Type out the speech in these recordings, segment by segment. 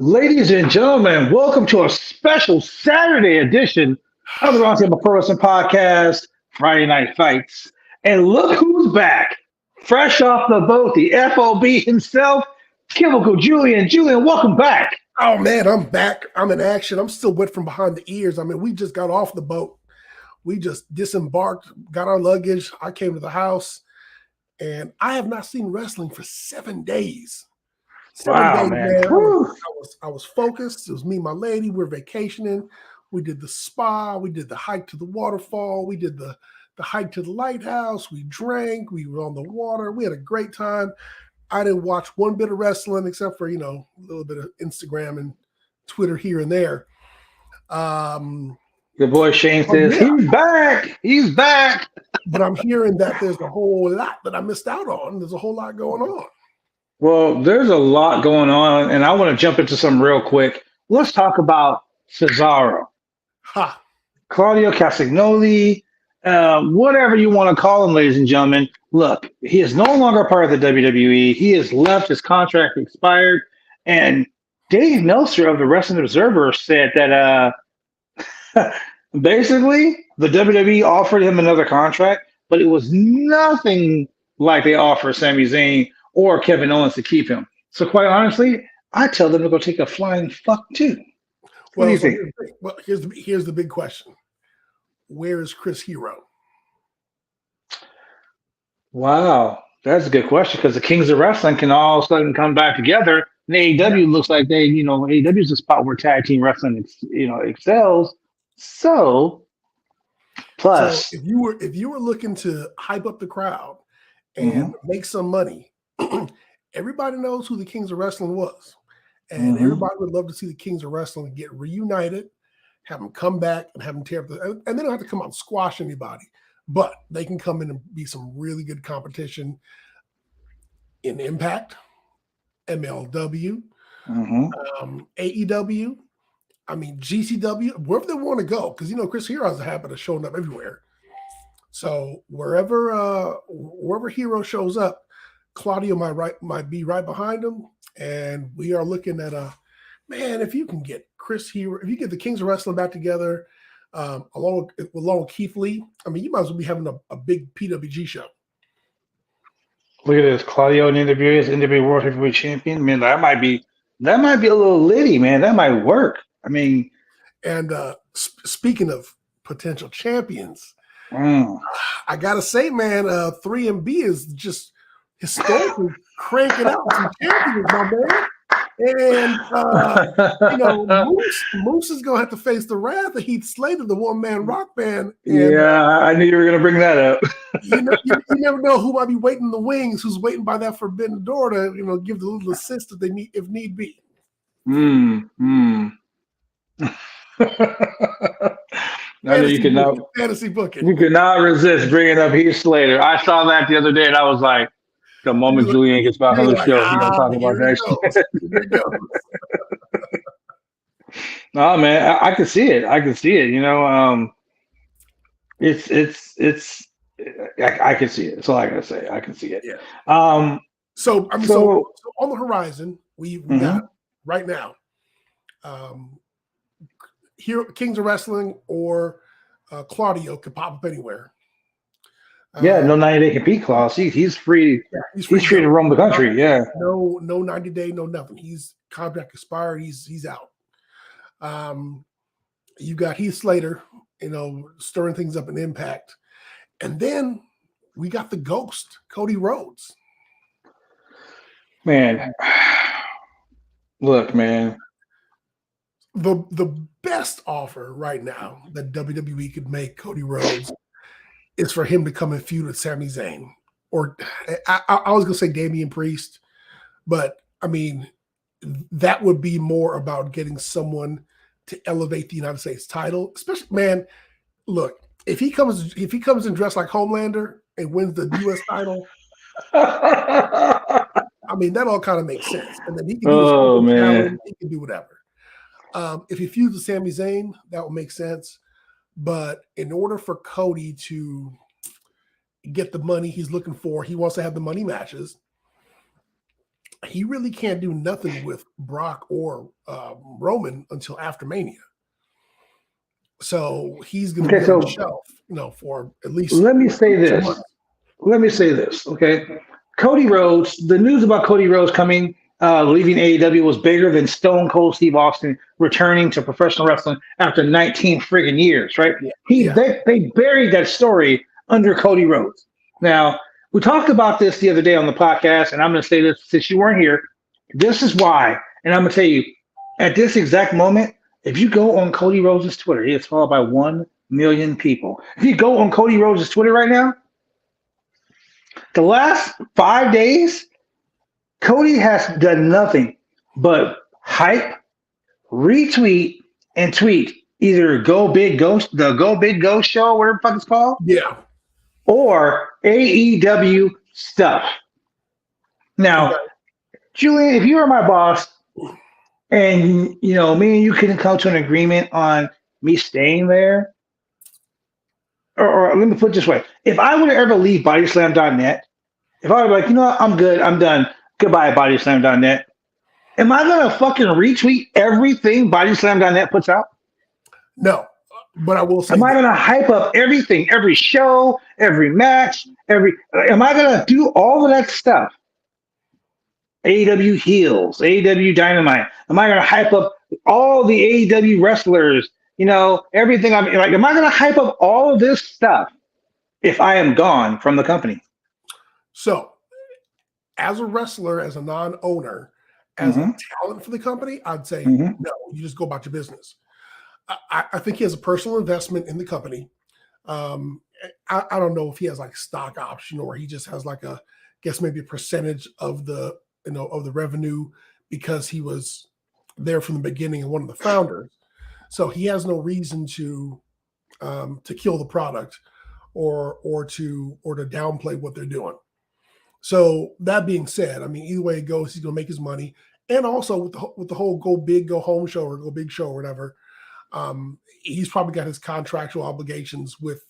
Ladies and gentlemen, welcome to a special Saturday edition of the Roundtable Pro Wrestling Podcast, Friday Night Fights. And look who's back. Fresh off the boat, the FOB himself, Chemical Julian. Julian, welcome back. Oh man, I'm back. I'm in action. I'm still wet from behind the ears. I mean, we just got off the boat. We just disembarked, got our luggage. I came to the house, and I have not seen wrestling for 7 days. Wow, man. I was focused. It was me and my lady. We're vacationing. We did the spa. We did the hike to the waterfall. We did the hike to the lighthouse. We drank. We were on the water. We had a great time. I didn't watch one bit of wrestling except for, a little bit of Instagram and Twitter here and there. Your boy Shane says, he's back. He's back. But I'm hearing that there's a whole lot that I missed out on. There's a whole lot going on. Well, there's a lot going on, and I want to jump into some real quick. Let's talk about Cesaro. Claudio Castagnoli, whatever you want to call him, ladies and gentlemen. Look, he is no longer part of the WWE. He has left. His contract expired. And Dave Meltzer of the Wrestling Observer said that basically the WWE offered him another contract, but it was nothing like they offered Sami Zayn or Kevin Owens to keep him. So quite honestly, I tell them to go take a flying fuck too. What do you think? Here's the big question. Where is Chris Hero? Wow, that's a good question because the Kings of Wrestling can all of a sudden come back together. And AEW looks like AEW is a spot where tag team wrestling, excels. So, plus, if you were looking to hype up the crowd and make some money, everybody knows who the Kings of Wrestling was, and everybody would love to see the Kings of Wrestling get reunited, have them come back, and have them tear up and they don't have to come out and squash anybody. But they can come in and be some really good competition in Impact, MLW, AEW, GCW, wherever they want to go. Because, Chris Hero has a habit of showing up everywhere. So wherever Hero shows up, Claudio might be right behind him. And we are looking at if you can get Chris Hero, if you get the Kings of Wrestling back together, along with Keith Lee, you might as well be having a big PWG show. Look at this, Claudio in NWA as NWA World Heavyweight Champion. Man, that might be a little litty, man. That might work. And speaking of potential champions, I gotta say, man, 3MB is just historically cranking out some champions, my man. And Moose is gonna have to face the wrath of Heath Slater, the one-man rock band. And, I knew you were gonna bring that up. you never know who might be waiting in the wings, who's waiting by that forbidden door to give the little assist that they need if need be. I know you cannot fantasy booking. You cannot resist bringing up Heath Slater. I saw that the other day, and I was like, the moment Julian gets back on the show, he's gonna talk about that shit. No, man, I can see it. I can see it. I can see it. That's all I gotta say. I can see it. Yeah. So on the horizon, we got right now, here Kings of Wrestling or Claudio could pop up anywhere. No 90-day compete clause. He's free. Yeah, he's free to roam the country. Yeah. No 90-day, no nothing. He's contract expired. He's out. You got Heath Slater, stirring things up in Impact, and then we got the Ghost, Cody Rhodes. Man, look, man. The best offer right now that WWE could make Cody Rhodes is for him to come and feud with Sami Zayn. Or I was going to say Damian Priest, but that would be more about getting someone to elevate the United States title. Especially, man, look, if he comes and dressed like Homelander and wins the US title, that all kind of makes sense. And then he can do he can do whatever. If he feuds with Sami Zayn, that would make sense. But in order for Cody to get the money he's looking for, he wants to have the money matches. he really can't do nothing with Brock or Roman until after Mania. So he's going to be on the shelf, for at least. Let me say this. Okay, Cody Rhodes. The news about Cody Rhodes coming, leaving AEW was bigger than Stone Cold Steve Austin returning to professional wrestling after 19 friggin' years. Right? Yeah. They buried that story under Cody Rhodes. Now we talked about this the other day on the podcast, and I'm going to say this since you weren't here. This is why, and I'm going to tell you, at this exact moment, if you go on Cody Rhodes' Twitter, he is followed by 1 million people. If you go on Cody Rhodes' Twitter right now, the last 5 days, Cody has done nothing but hype, retweet, and tweet either Go Big Ghost, the Go Big Ghost show, whatever the fuck it's called. Yeah. Or AEW stuff. Now, Julian, if you were my boss and, me and you couldn't come to an agreement on me staying there, or let me put it this way. If I were to ever leave bodyslam.net, if I were like, what, I'm good, I'm done, goodbye, bodyslam.net, am I going to fucking retweet everything bodyslam.net puts out? No, but I will say. Am I going to hype up everything, every show, every match, am I going to do all of that stuff? AEW heels, AEW Dynamite. Am I going to hype up all the AEW wrestlers? Everything. Am I going to hype up all of this stuff if I am gone from the company? So, as a wrestler, as a non-owner, as a talent for the company, I'd say no. You just go about your business. I think he has a personal investment in the company. I don't know if he has like stock option or he just has like maybe a percentage of the of the revenue because he was there from the beginning and one of the founders. So he has no reason to kill the product or to downplay what they're doing. So that being said, either way it goes, he's gonna make his money. And also with the whole go big, go home show or go big show or whatever, he's probably got his contractual obligations with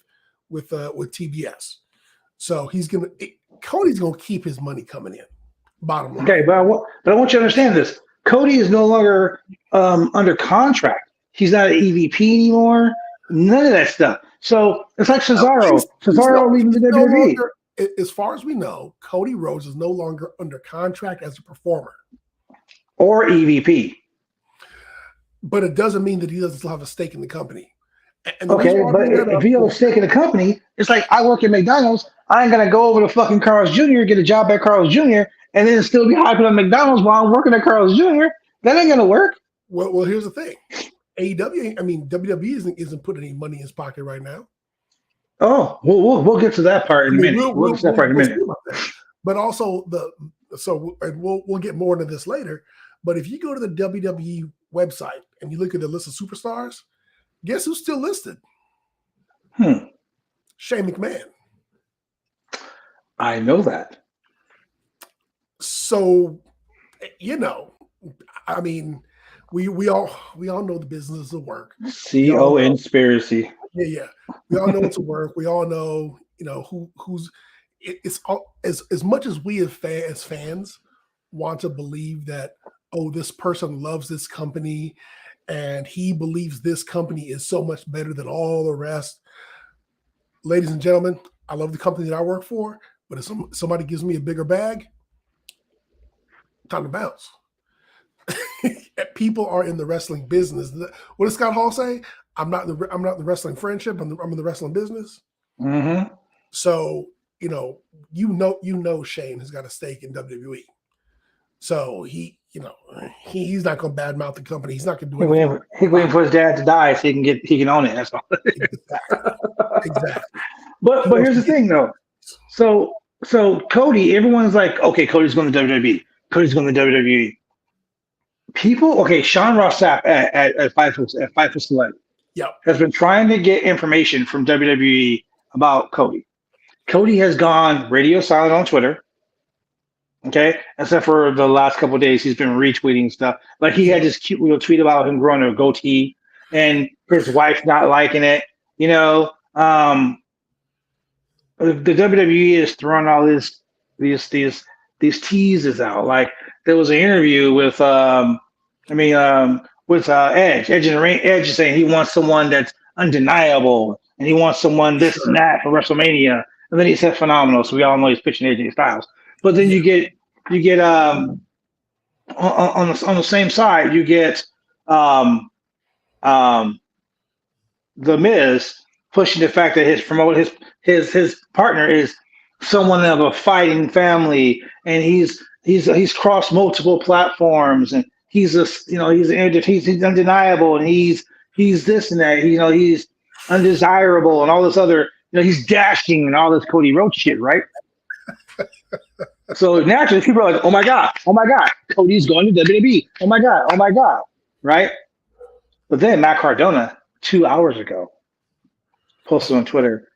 TBS. So Cody's gonna keep his money coming in. Bottom line. Okay, but I want you to understand this. Cody is no longer under contract. He's not an EVP anymore. None of that stuff. So it's like Cesaro. Cesaro leaving the WWE. As far as we know, Cody Rhodes is no longer under contract as a performer. Or EVP. But it doesn't mean that he doesn't still have a stake in the company. Okay, but if you have a stake in the company, it's like I work at McDonald's. I ain't going to go over to fucking Carl's Jr., get a job at Carl's Jr., and then still be hyping on McDonald's while I'm working at Carl's Jr. That ain't going to work. Well, here's the thing. WWE isn't putting any money in his pocket right now. Oh, we'll get to that part in a minute. We'll get to that part in a minute. But also we'll get more into this later. But if you go to the WWE website and you look at the list of superstars, guess who's still listed? Shane McMahon. I know that. So, we all know the business of work. Conspiracy. Yeah. We all know it's a work. We all know, who's. It's all as much as we as fans want to believe that this person loves this company and he believes this company is so much better than all the rest. Ladies and gentlemen, I love the company that I work for, but if somebody gives me a bigger bag, time to bounce. People are in the wrestling business. What does Scott Hall say? I'm not in the wrestling friendship. I'm in the wrestling business. Mm-hmm. So Shane has got a stake in WWE. So he's not going to badmouth the company. He's not going to do anything. He's waiting for his dad to die so he can own it. That's all. Exactly. But here's the thing though. So Cody, everyone's like, okay, Cody's going to WWE. Cody's going to WWE. People, okay, Sean Ross Sapp at Fightful Select has been trying to get information from WWE about Cody. Cody has gone radio silent on Twitter. Okay, except for the last couple of days, he's been retweeting stuff. Like he had this cute little tweet about him growing a goatee and his wife not liking it. The WWE is throwing all these teases out. Like there was an interview with Edge. Edge is saying he wants someone that's undeniable, and he wants someone this and that for WrestleMania. And then he said phenomenal, so we all know he's pitching AJ Styles. But then you get on the same side, you get The Miz pushing the fact that his partner is someone of a fighting family, and he's crossed multiple platforms, and he's undeniable, and he's this and that. He's undesirable, and all this other. He's dashing and all this Cody Rhodes shit, right? So naturally, people are like, "Oh my god, Cody's going to WWE. Oh my god, right?" But then Matt Cardona 2 hours ago posted on Twitter,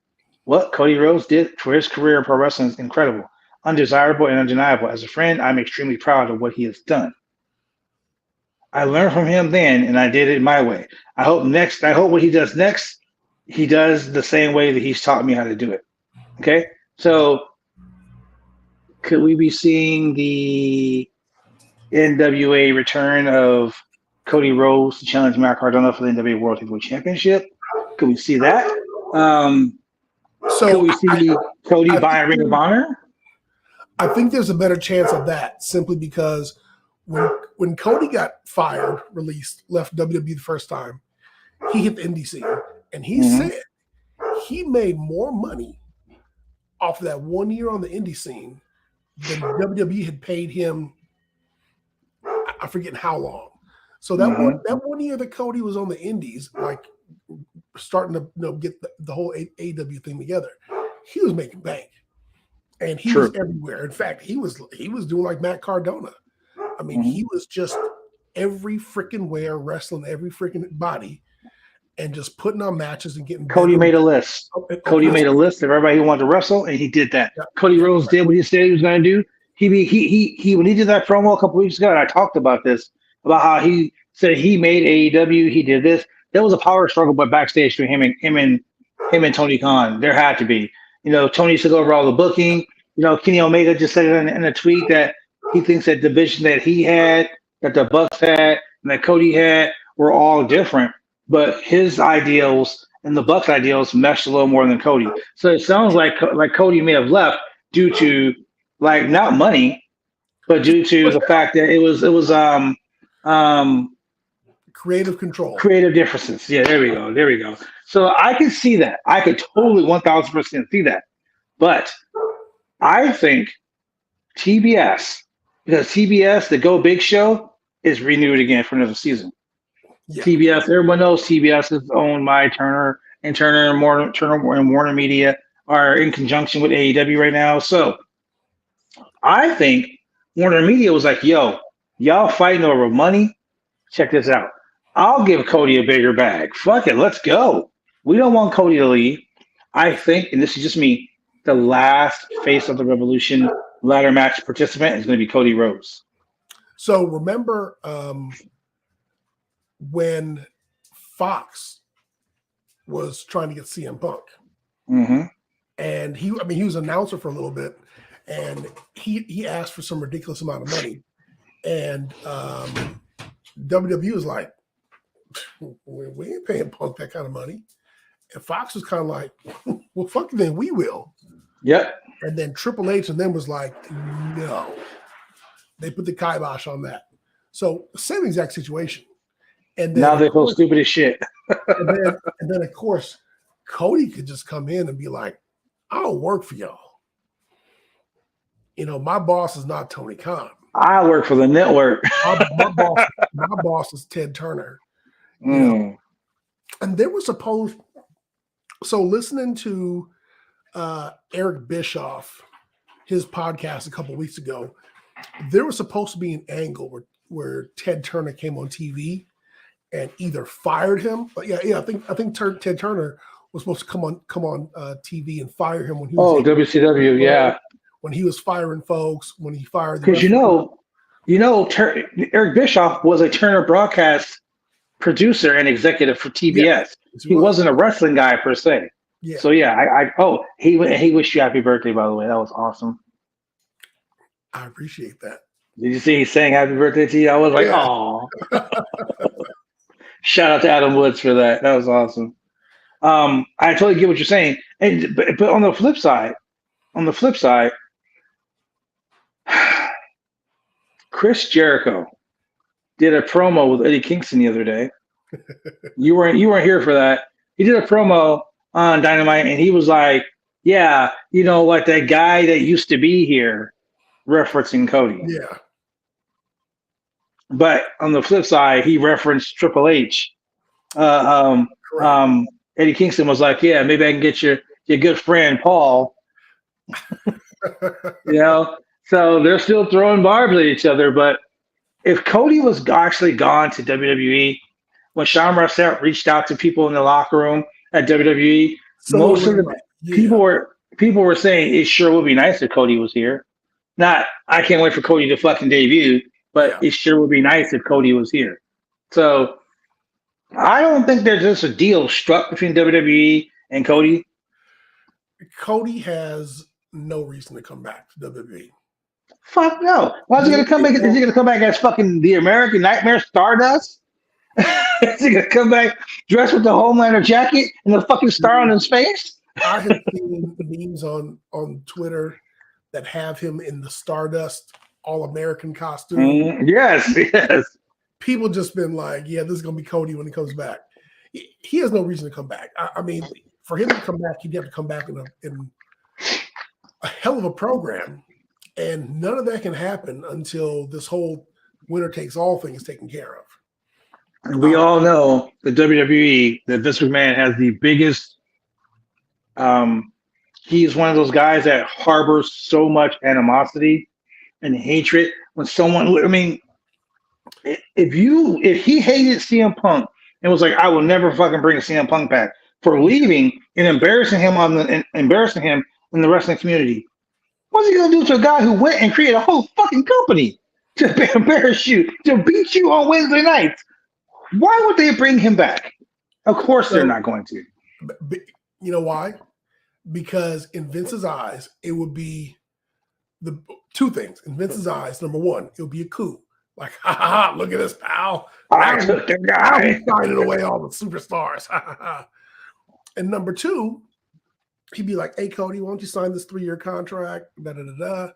"What Cody Rhodes did for his career in pro wrestling is incredible, undesirable, and undeniable. As a friend, I'm extremely proud of what he has done. I learned from him then, and I did it my way. I hope what he does next, he does the same way that he's taught me how to do it." Okay, so could we be seeing the NWA return of Cody Rhodes to challenge Matt Cardona for the NWA World Heavyweight Championship? Could we see that? Could we see Cody buying Ring of Honor? I think there's a better chance of that, simply because when Cody got released, left WWE the first time, he hit the indie scene, and he said he made more money off of that 1 year on the indie scene than WWE had paid him. I forget how long. So that one year that Cody was on the indies, like starting to get the whole AEW thing together, he was making bank, and he was everywhere. In fact, he was doing like Matt Cardona. I mean, he was just every freaking where, wrestling every freaking body, and just putting on matches and getting. Cody made a list. Cody made a list of everybody who wanted to wrestle, and he did that. Yeah. Cody Rose did what he said he was going to do. He when he did that promo a couple weeks ago, and I talked about this, about how he said he made AEW, he did this. There was a power struggle, but backstage between him and Tony Khan, there had to be. Tony took over all the booking. Kenny Omega just said in a tweet that he thinks that division that he had, that the Bucks had, and that Cody had were all different, but his ideals and the Bucks ideals meshed a little more than Cody. So it sounds like Cody may have left due to not money, but due to the fact that it was creative control, creative differences. Yeah, there we go. So I can see that. I could totally 1,000% see that. But I think TBS, because TBS, the Go Big show, is renewed again for another season. Yeah. TBS, everyone knows TBS is owned by Turner and Warner Media are in conjunction with AEW right now. So I think Warner Media was like, "Yo, y'all fighting over money? Check this out. I'll give Cody a bigger bag. Fuck it, let's go. We don't want Cody to leave." I think, and this is just me, the last Face of the Revolution ladder match participant is going to be Cody Rhodes. So remember when Fox was trying to get CM Punk, and he was an announcer for a little bit, and he asked for some ridiculous amount of money, and WWE was like, "We ain't paying Punk that kind of money," and Fox was kind of like, "Well, fuck it, then we will." Yep. And then Triple H and them was like, "No." They put the kibosh on that. So same exact situation. And then, now they feel stupid as shit. and then of course, Cody could just come in and be like, "I don't work for y'all. My boss is not Tony Khan. I work for the network. my boss is Ted Turner." And there was supposed. So listening to Eric Bischoff, his podcast a couple of weeks ago, there was supposed to be an angle where Ted Turner came on TV and either fired him. But I think Ted Turner was supposed to come on TV and fire him when he was WCW, yeah. When he was firing folks, when he fired because Eric Bischoff was a Turner broadcast producer and executive for TBS. Yeah, he wasn't a wrestling guy per se. Yeah. So yeah, he wished you happy birthday, by the way. That was awesome. I appreciate that. Did you see he sang "Happy Birthday" to you? I was like, "Oh!" Shout out to Adam Woods for that. That was awesome. I totally get what you're saying, and but on the flip side, Chris Jericho did a promo with Eddie Kingston the other day. You weren't here for that. He did a promo on Dynamite, and he was like, "Yeah, you know, like that guy that used to be here," referencing Cody. Yeah. But on the flip side, he referenced Triple H. Eddie Kingston was like, "Yeah, maybe I can get your good friend Paul." You know, so they're still throwing barbs at each other. But if Cody was actually gone to WWE, when Sean Rossett reached out to people in the locker room at WWE, most of the people were saying it sure would be nice if Cody was here. Not, I can't wait for Cody to fucking debut, but it sure would be nice if Cody was here. So I don't think there's just a deal struck between WWE and Cody. Cody has no reason to come back to WWE. Fuck no. Why is he going to come back? Is he going to come back as fucking the American Nightmare Stardust? Is he going to come back dressed with the Homelander jacket and the fucking star on his face? I have seen memes on Twitter that have him in the Stardust All-American costume. Yes. People just been like, yeah, this is going to be Cody when he comes back. He has no reason to come back. I mean, for him to come back, he'd have to come back in a hell of a program. And none of that can happen until this whole winner takes all thing is taken care of. And we all know the WWE, that Vince McMahon has the biggest. He's one of those guys that harbors so much animosity and hatred. When someone, I mean, if he hated CM Punk and was like, I will never fucking bring CM Punk back for leaving and embarrassing him in the wrestling community, what's he gonna do to a guy who went and created a whole fucking company to embarrass you, to beat you on Wednesday nights? Why would they bring him back? Of course they're not going to. You know why? Because in Vince's eyes, it would be the two things. In Vince's eyes, number one, it would be a coup. Like, ha ha ha, look at this, pal. I took the guy. Signing away all the superstars. And number two, he'd be like, hey, Cody, why don't you sign this 3-year contract? Da, da, da, da.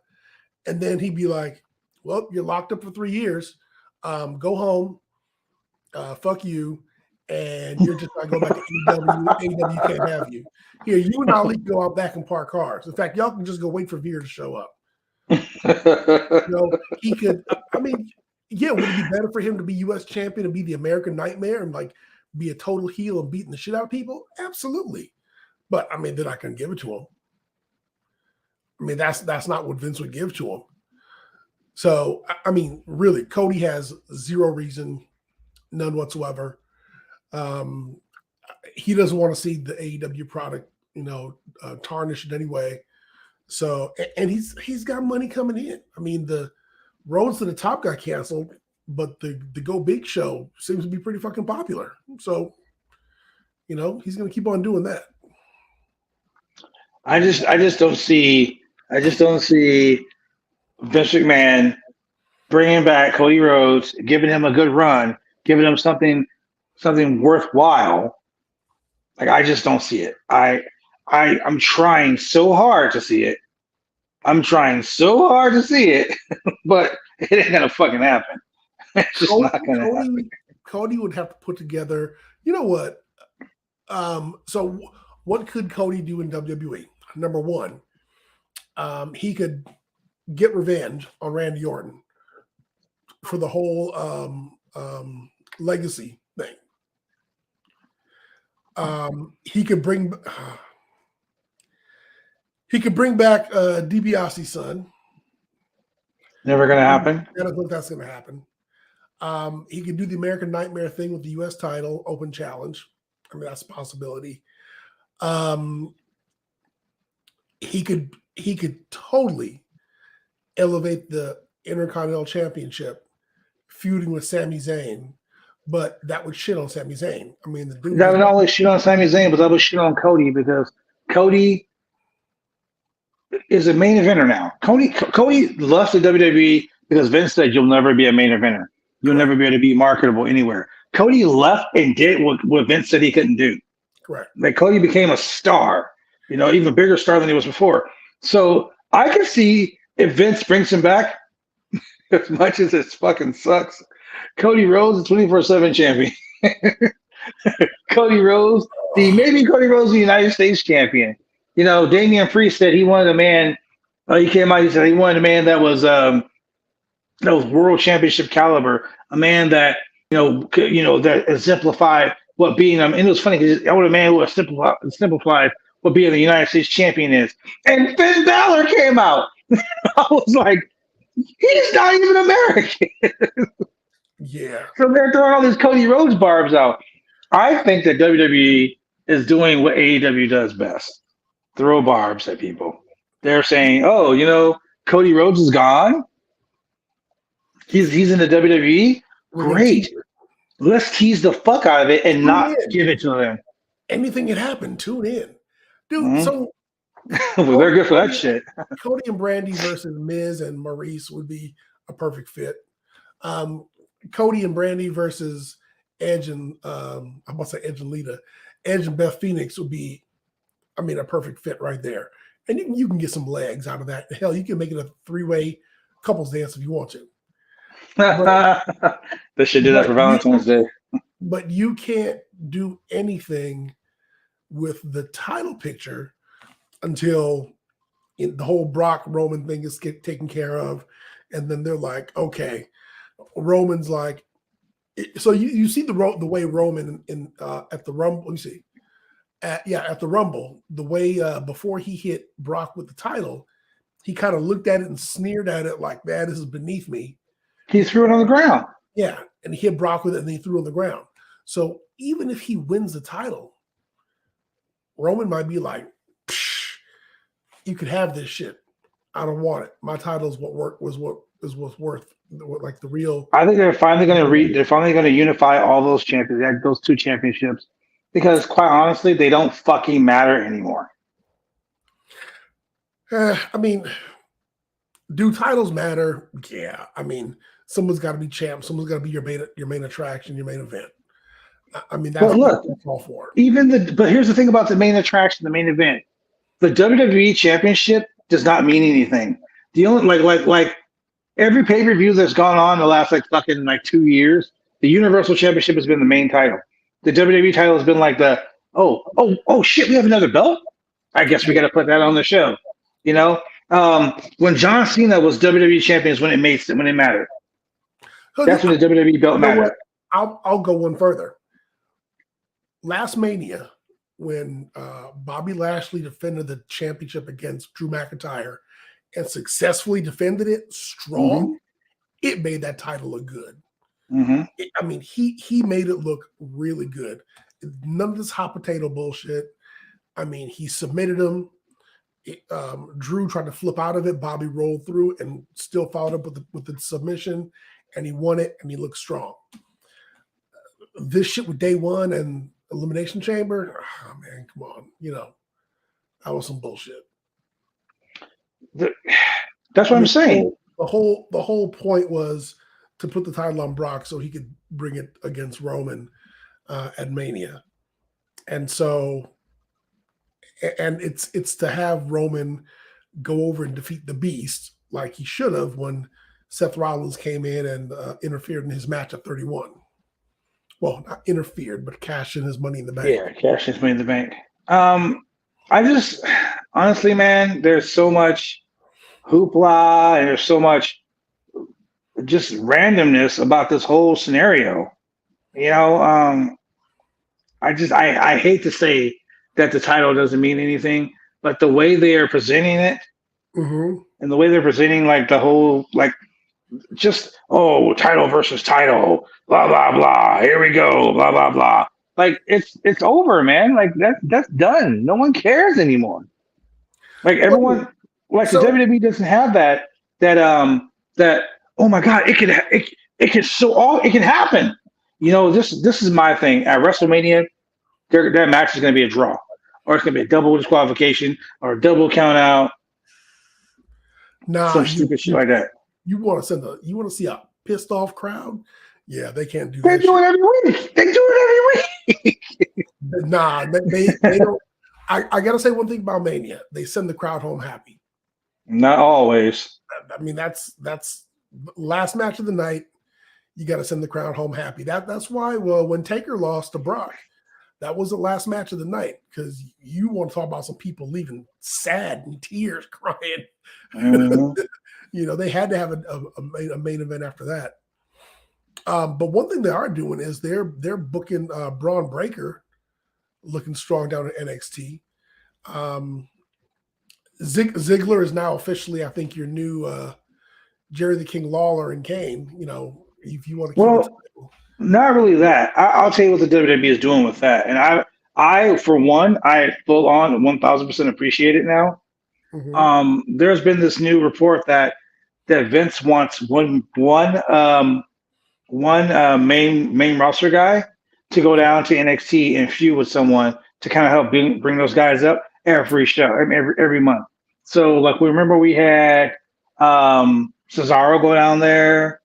And then he'd be like, well, you're locked up for 3 years. Go home. Fuck you. And you're just going to go back to AEW. AEW can't have you. Here, you and Ali go out back and park cars. In fact, y'all can just go wait for Veer to show up. He could, I mean, yeah, would it be better for him to be U.S. champion and be the American Nightmare and like be a total heel and beating the shit out of people? Absolutely. But I mean, they're not going to give it to him. I mean, that's not what Vince would give to him. So, I mean, really, Cody has zero reason, none whatsoever. He doesn't want to see the AEW product, tarnished in any way. So, and he's got money coming in. I mean, the Roads to the Top got canceled, but the Go Big show seems to be pretty fucking popular. So, he's going to keep on doing that. I just don't see Vince McMahon bringing back Cody Rhodes, giving him a good run, giving him something worthwhile. Like, I just don't see it. I'm trying so hard to see it. But it ain't gonna fucking happen. It's just not gonna happen. Cody would have to put together, you know what? So what could Cody do in WWE? Number one, he could get revenge on Randy Orton for the whole legacy thing. He could bring back DiBiase's son. Never gonna happen. I don't think that's gonna happen. He could do the American Nightmare thing with the U.S. title, open challenge. I mean, that's a possibility. He could totally elevate the Intercontinental Championship, feuding with Sami Zayn, but that would shit on Sami Zayn. I mean, that would not only shit on Sami Zayn, but that would shit on Cody, because Cody is a main eventer now. Cody left the WWE because Vince said you'll never be a main eventer. You'll Correct. never be able to be marketable anywhere. Cody left and did what Vince said he couldn't do. Correct. Like Cody became a star, even bigger star than he was before. So I can see if Vince brings him back, as much as it fucking sucks. Cody Rose is 24/7 champion. Cody Rose, maybe Cody Rose, the United States champion. Damian Priest said he wanted a man. He came out. He said he wanted a man that was world championship caliber, a man that that exemplified what being. And it was funny because I want a man who simplified what being the United States champion is. And Finn Balor came out. I was like, he's not even American. Yeah. So they're throwing all these Cody Rhodes barbs out. I think that WWE is doing what AEW does best: throw barbs at people. They're saying, "Oh, Cody Rhodes is gone. He's in the WWE. Great. Let's tease the fuck out of it and not give it to them. Anything can happen. Tune in, dude." Mhm. So well, they're good for that shit. Cody and Brandy versus Miz and Maurice would be a perfect fit. Cody and Brandy versus Edge and I'm about to say Edge and Lita. Edge and Beth Phoenix would be, a perfect fit right there. And you can get some legs out of that. Hell, you can make it a 3-way couples dance if you want to. They should do that for Valentine's Day. But you can't do anything with the title picture until the whole Brock Roman thing is taken care of. And then they're like, okay, Roman's like, so you see the way Roman at the Rumble, let me see. At the Rumble, the way before he hit Brock with the title, he kind of looked at it and sneered at it like, "Man, this is beneath me." He threw it on the ground. Yeah, and he hit Brock with it and he threw it on the ground. So even if he wins the title, Roman might be like, "You could have this shit. I don't want it. My title is what's worth, like the real." I think they're finally going to unify all those champions, those two championships, because quite honestly, they don't fucking matter anymore. Do titles matter? Yeah. Someone's got to be champ. Someone's got to be your main attraction, your main event. That's what it's all for. But here's the thing about the main attraction, the main event. The WWE Championship does not mean anything. The only like every pay-per-view that's gone on the last 2 years, the Universal Championship has been the main title. The WWE title has been like oh shit, we have another belt? I guess we got to put that on the show. When John Cena was WWE champion is when it mattered. That's when the WWE belt mattered. I'll go one further. Last Mania, when Bobby Lashley defended the championship against Drew McIntyre and successfully defended it strong, it made that title look good. Mm-hmm. He made it look really good. None of this hot potato bullshit. He submitted him. Drew tried to flip out of it. Bobby rolled through and still followed up with the submission, and he won it, and he looked strong. This shit with Day One and Elimination Chamber, oh man, come on, that was some bullshit. That's what I'm saying. The whole point was to put the title on Brock so he could bring it against Roman at Mania, and so. And it's to have Roman go over and defeat the Beast like he should have when Seth Rollins came in and interfered in his match at 31. Well, not interfered, but cashed in his Money in the Bank. Yeah, cashed his Money in the Bank. I just, honestly, man, there's so much hoopla and there's so much just randomness about this whole scenario. I hate to say that the title doesn't mean anything, but the way they are presenting it and the way they're presenting the whole title versus title, blah blah blah, here we go, blah blah blah. It's over, man. That's done. No one cares anymore. Everyone, the WWE doesn't have that oh my god, it can happen. This is my thing at WrestleMania. That match is going to be a draw, or it's going to be a double disqualification or a double count out. Some stupid shit like that. You want to see a pissed off crowd? Yeah, they can't do They that. do it every week. They do it every week. Nah, they don't. I gotta say one thing about Mania. They send the crowd home happy. Not always. I mean, that's last match of the night. You got to send the crowd home happy. That's why. Well, when Taker lost to Brock, that was the last match of the night because you want to talk about some people leaving sad and tears, crying. Mm-hmm. They had to have a main event after that. But one thing they are doing is they're booking Braun Breaker looking strong down at NXT. Ziggler is now officially, I think, your new Jerry the King Lawler and Kane. If you want to keep it. Not really that. I'll tell you what the WWE is doing with that. And I for one, I full on 1,000% appreciate it now. Mm-hmm. There's been this new report that Vince wants one main roster guy to go down to NXT and feud with someone to kind of help bring those guys up every show, every month. So like we had Cesaro go down there.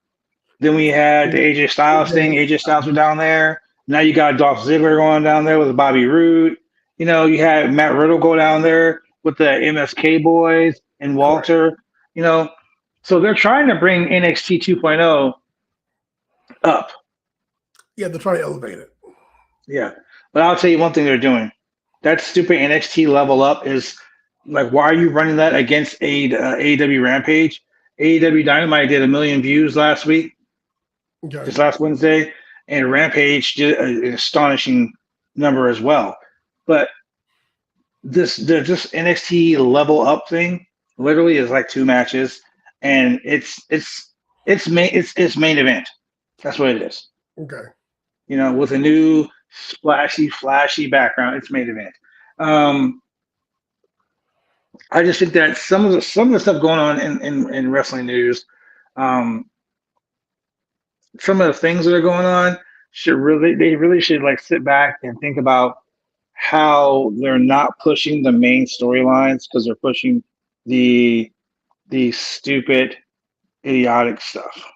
Then we had the AJ Styles thing. AJ Styles were down there. Now you got Dolph Ziggler going down there with Bobby Roode. You had Matt Riddle go down there with the MSK boys and Walter. So they're trying to bring NXT 2.0 up. Yeah, they're trying to elevate it. Yeah. But I'll tell you one thing they're doing. That stupid NXT level up is like, why are you running that against AEW Rampage? AEW Dynamite did 1 million views last week. Okay. This last Wednesday, and Rampage did an astonishing number as well. But this NXT level up thing literally is like 2 matches, and it's main event. That's what it is. Okay. With a new flashy background, it's main event. I just think that some of the stuff going on in wrestling news. Some of the things that are going on they really should like sit back and think about how they're not pushing the main storylines because they're pushing the stupid, idiotic stuff.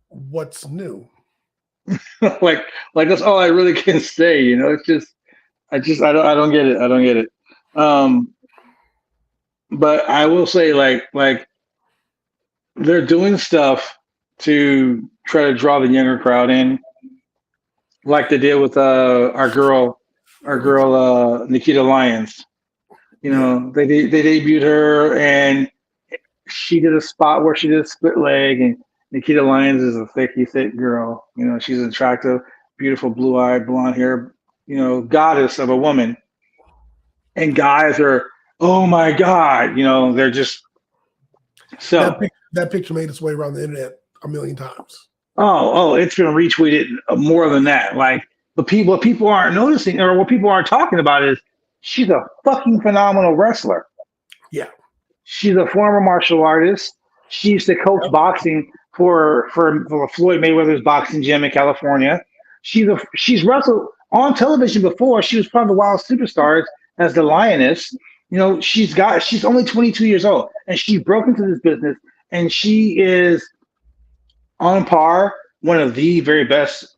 What's new? like that's all I really can say. It's just I don't get it. I don't get it. But I will say like they're doing stuff to try to draw the younger crowd in, like they did with our girl Nikita Lyons. They debuted her and she did a spot where she did a split leg, and Nikita Lyons is a thick girl. She's an attractive, beautiful, blue-eyed, blonde hair, goddess of a woman. And guys are, oh my God, they're just so. That picture made its way around the internet 1 million times. Oh, it's been retweeted more than that. Like, what people aren't noticing or what people aren't talking about is she's a fucking phenomenal wrestler. Yeah. She's a former martial artist. She used to coach boxing for Floyd Mayweather's boxing gym in California. She's wrestled on television before. She was part of the Wild Superstars as the Lioness. She's only 22 years old, and she broke into this business, and she is on par, one of the very best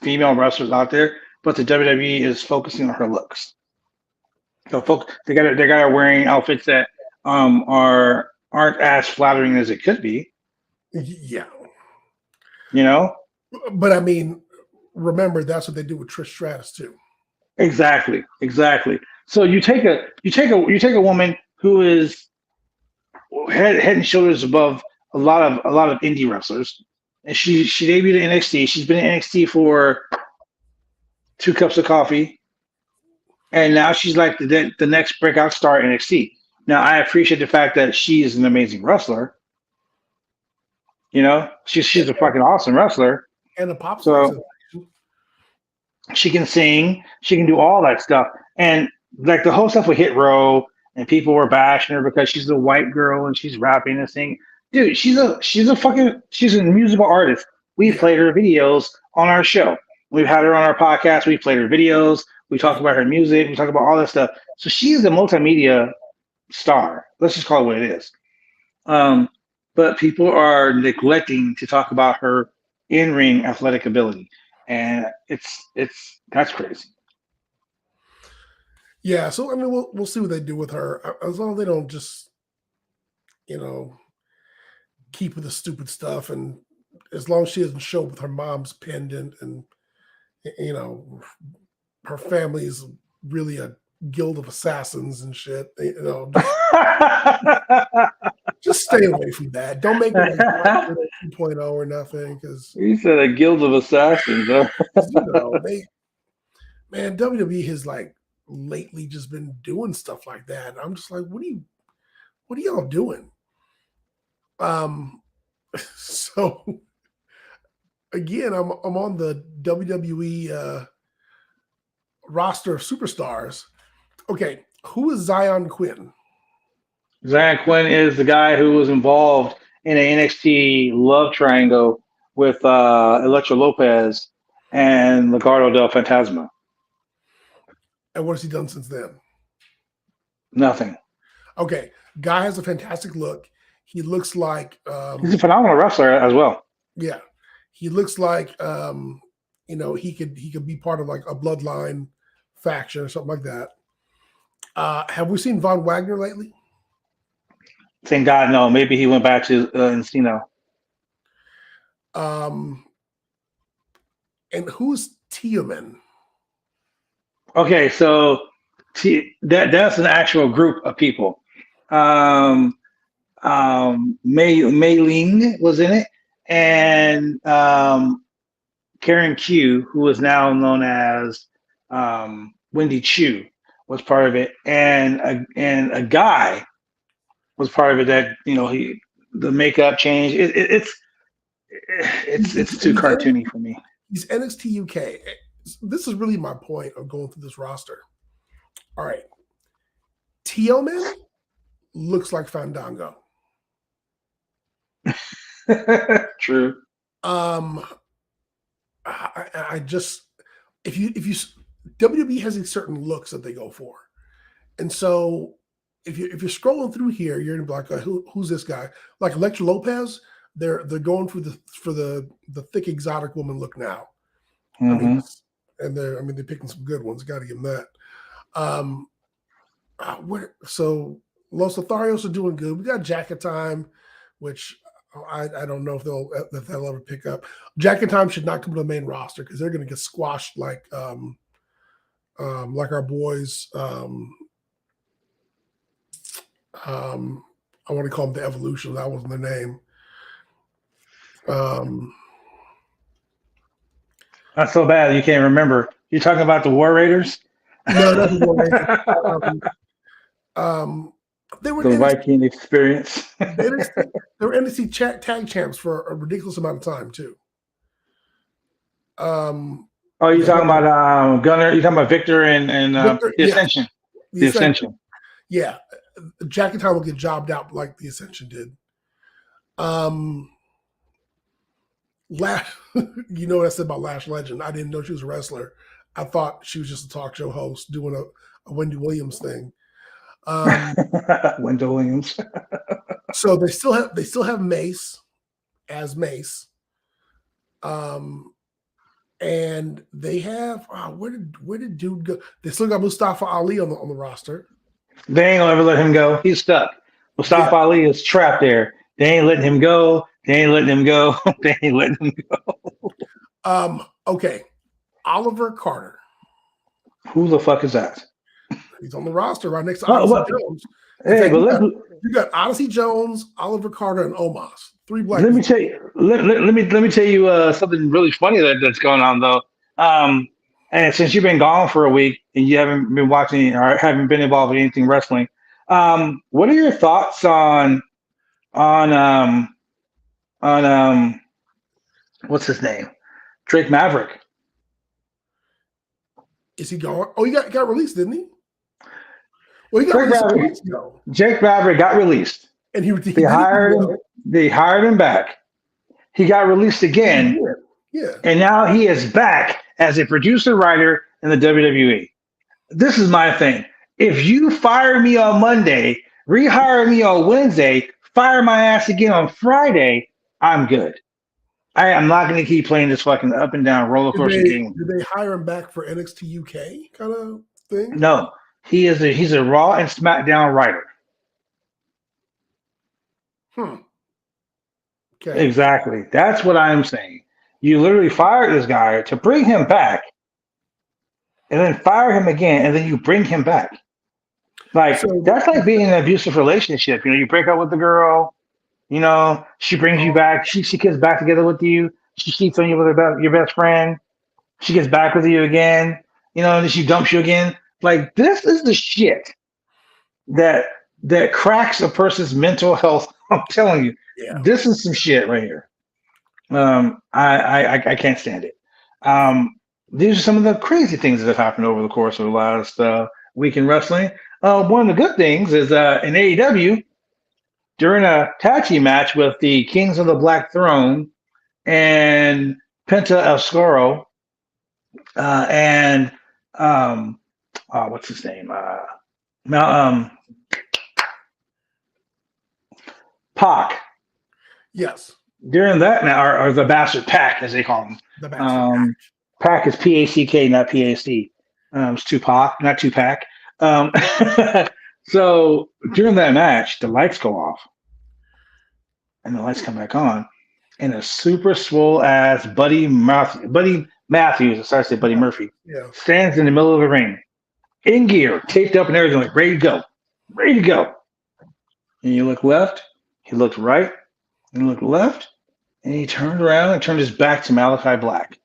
female wrestlers out there. But the WWE is focusing on her looks. So they got her wearing outfits that aren't as flattering as it could be. Yeah. But I mean, remember that's what they do with Trish Stratus too. Exactly. So you take a woman who is head and shoulders above a lot of indie wrestlers, and she debuted in NXT. She's been in NXT for 2 cups of coffee, and now she's like the next breakout star in NXT. Now I appreciate the fact that she is an amazing wrestler. She's a fucking awesome wrestler, and a pop star. So she can sing, she can do all that stuff, and like the whole stuff with Hit Row, and people were bashing her because she's a white girl and she's rapping and singing. Dude, she's a musical artist. We played her videos on our show. We've had her on our podcast. We played her videos. We talked about her music. We talked about all that stuff. So she's a multimedia star. Let's just call it what it is. But people are neglecting to talk about her in-ring athletic ability, and that's crazy. Yeah, so I mean, we'll see what they do with her. As long as they don't just, keep with the stupid stuff, and as long as she doesn't show up with her mom's pendant, and her family is really a guild of assassins and shit. Just stay away from that. Don't make it like 2.0 or nothing. Because you said a guild of assassins. Man, WWE has like lately just been doing stuff like that. I'm just like, what are y'all doing? So again, I'm on the WWE roster of superstars. Okay, who is Zion Quinn? Zion Quinn is the guy who was involved in an NXT love triangle with Electra Lopez and Legado del Fantasma. And what has he done since then? Nothing. Okay, guy has a fantastic look. He looks like he's a phenomenal wrestler as well. Yeah, he looks like he could be part of like a bloodline faction or something like that. Have we seen Von Wagner lately? Thank God, no. Maybe he went back to Encino. And who's Tiemann? Okay, so that's an actual group of people. Mei Ling was in it, and Karen Q, who is now known as Wendy Chu, was part of it, and a guy was part of it that the makeup change. It's too cartoony for me. He's NXT UK. This is really my point of going through this roster. All right, Tiemann looks like Fandango. True. I just if you WWE has these certain looks that they go for, and so if you're scrolling through here, you're gonna be like, who's this guy? Like Electra Lopez, they're going for the thick exotic woman look now. Mm-hmm. They're picking some good ones. Got to give them that. So Los Lotharios are doing good. We got Jacket Time, which I don't know if they'll ever pick up. Jacket Time should not come to the main roster because they're going to get squashed like our boys. I want to call them the Evolution. That wasn't their name. Not so bad you can't remember. You're talking about the War Raiders? No, not the War Raiders. They were the Viking experience. They were NXT tag champs for a ridiculous amount of time too. You're talking about Gunner? You're talking about Victor and Victor, the Ascension? The Ascension. Yeah, Jack and Tom will get jobbed out like the Ascension did. You know what I said about Lash Legend? I didn't know she was a wrestler. I thought she was just a talk show host doing a Wendy Williams thing. Wendy Williams. So they still have Mace as Mace. And they have where did dude go? They still got Mustafa Ali on the roster. They ain't gonna ever let him go. He's stuck. Mustafa Ali is trapped there. They ain't letting him go. They ain't letting him go. They ain't letting him go. Okay. Oliver Carter. Who the fuck is that? He's on the roster right next to Odyssey Jones. Hey, but you got Odyssey Jones, Oliver Carter, and Omos. Three black. Let me tell you. Let me tell you something really funny that's going on though. And since you've been gone for a week and you haven't been watching or haven't been involved in anything wrestling, what are your thoughts on what's his name? Drake Maverick. Is he gone? Oh, he got released, didn't he? Well, he got released. Jake Maverick got released. And they hired him. They hired him back. He got released again. Yeah. And now he is back as a producer writer in the WWE. This is my thing. If you fire me on Monday, Rehire me on Wednesday, fire my ass again on Friday. I'm good. I am not going to keep playing this fucking up and down roller coaster game. Did they hire him back for NXT UK kind of thing? No, he's a Raw and SmackDown writer. Okay. Exactly. That's what I'm saying. You literally fired this guy to bring him back, and then fire him again, and then you bring him back. Like that's like being in an abusive relationship. You break up with the girl. She brings you back. She gets back together with you. She cheats on you with your best friend. She gets back with you again. And then she dumps you again. Like this is the shit that cracks a person's mental health. I'm telling you, this is some shit right here. I can't stand it. These are some of the crazy things that have happened over the course of the last week in wrestling. One of the good things is in AEW, during a tag team match with the Kings of the Black Throne and Penta El Scoro and what's his name? Pac. Yes. During that now, or the Bastard Pack, as they call him. The Bastard Pack is PACK, not PAC. It's Tupac, not Tupac. So during that match, the lights go off, and the lights come back on, and a super swole ass Buddy Matthews, sorry to say Buddy Murphy, stands in the middle of the ring, in gear, taped up and everything, like ready to go. And you look left, he looked right, and he looked left, and he turned around and turned his back to Malachi Black,